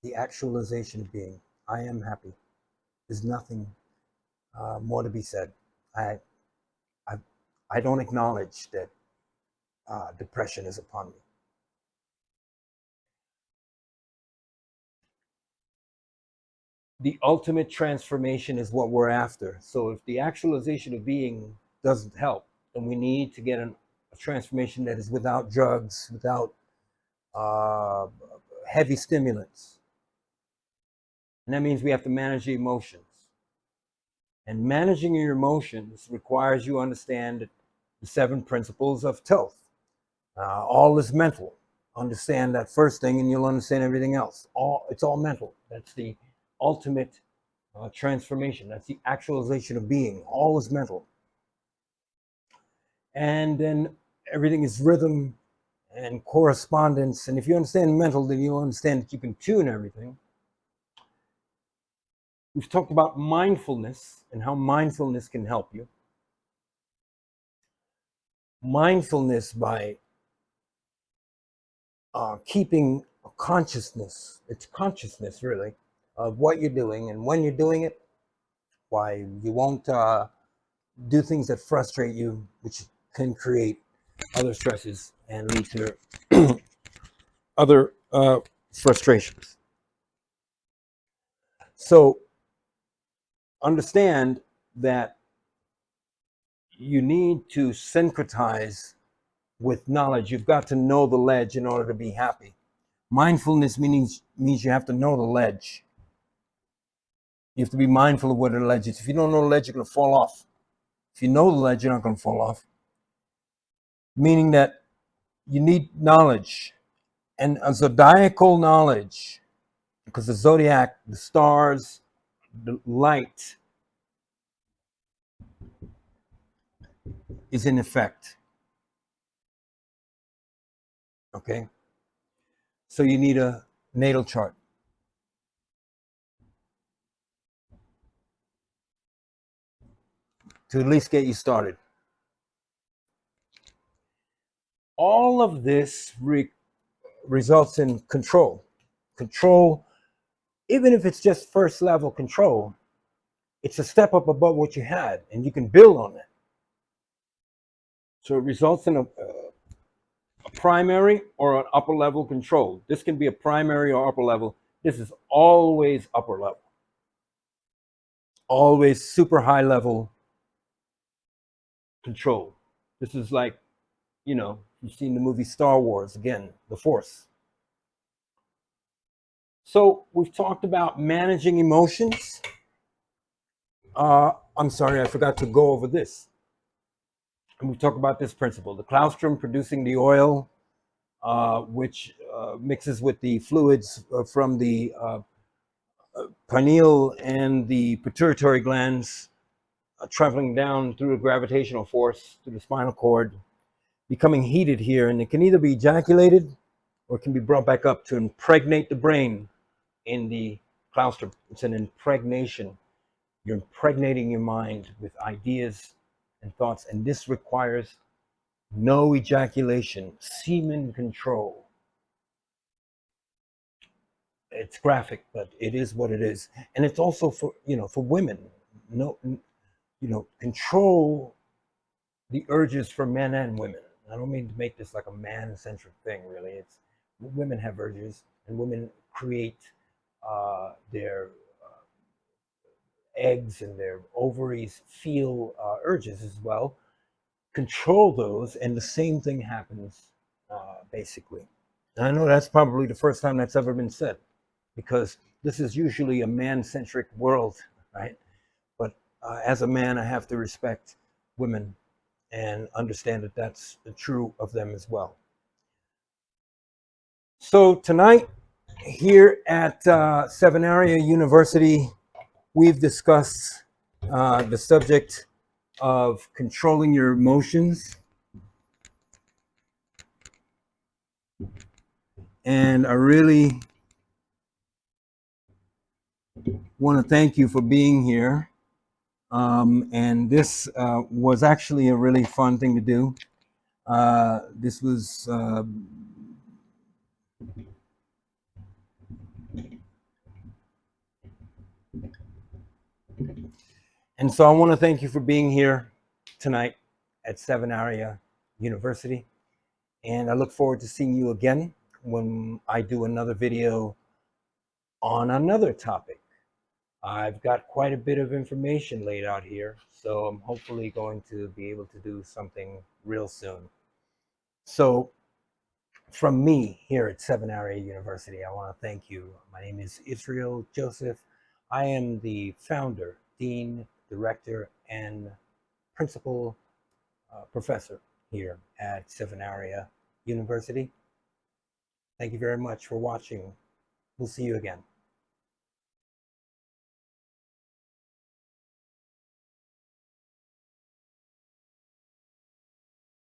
the actualization of being. I am happy. There's nothing more to be said. I don't acknowledge that depression is upon me. The ultimate transformation is what we're after. So if the actualization of being doesn't help, then we need to get a transformation that is without drugs, without heavy stimulants. And that means we have to manage the emotions. And managing your emotions requires you understand the 7 principles of Toth. All is mental. Understand that first thing and you'll understand everything else. It's all mental. That's the ultimate transformation. That's the actualization of being. All is mental. And then everything is rhythm and correspondence. And if you understand mental, then you'll understand that you can tune everything. We've talked about mindfulness and how mindfulness can help you. Mindfulness by keeping a consciousness, it's consciousness really, of what you're doing and when you're doing it, why you won't do things that frustrate you, which can create other stresses and lead to other frustrations. So understand that you need to syncretize with knowledge. You've got to know the ledge in order to be happy. Mindfulness means you have to know the ledge. You have to be mindful of what the ledge is. If you don't know the ledge, you're going to fall off. If you know the ledge, you're not going to fall off. Meaning that you need knowledge, and a zodiacal knowledge, because the zodiac, the stars, the light is in effect. Okay? So you need a natal chart. To at least get you started. All of this results in control. Control, even if it's just first level control, it's a step up above what you had, and you can build on it. So it results in a primary or an upper level control. This can be a primary or upper level. This is always upper level. Always super high level control. This is like, you know, you've seen the movie Star Wars, again, the Force. So we've talked about managing emotions. I'm sorry, I forgot to go over this. And we talked about this principle, the Claustrum producing the oil, which mixes with the fluids from the pineal and the pituitary glands, traveling down through a gravitational force to the spinal cord, becoming heated here, and it can either be ejaculated or it can be brought back up to impregnate the brain in the claustrum. It's an impregnation. You're impregnating your mind with ideas and thoughts, and this requires no ejaculation, semen control. It's graphic, but it is what it is. And it's also for, you know, for women. no, control the urges for men and women. I don't mean to make this like a man-centric thing, really. It's women have urges, and women create their eggs and their ovaries feel urges as well, control those, and the same thing happens basically. And I know that's probably the first time that's ever been said, because this is usually a man-centric world, right? But as a man, I have to respect women and understand that that's true of them as well. So tonight, here at Sevenaria University, we've discussed the subject of controlling your emotions. And I really want to thank you for being here. And this was actually a really fun thing to do. This was and so I want to thank you for being here tonight at Sevenaria University. And I look forward to seeing you again when I do another video on another topic. I've got quite a bit of information laid out here, so I'm hopefully going to be able to do something real soon. So from me here at Sevenaria University, I want to thank you. My name is Israel Joseph. I am the founder, dean, director, and principal professor here at Sevenaria University. Thank you very much for watching. We'll see you again.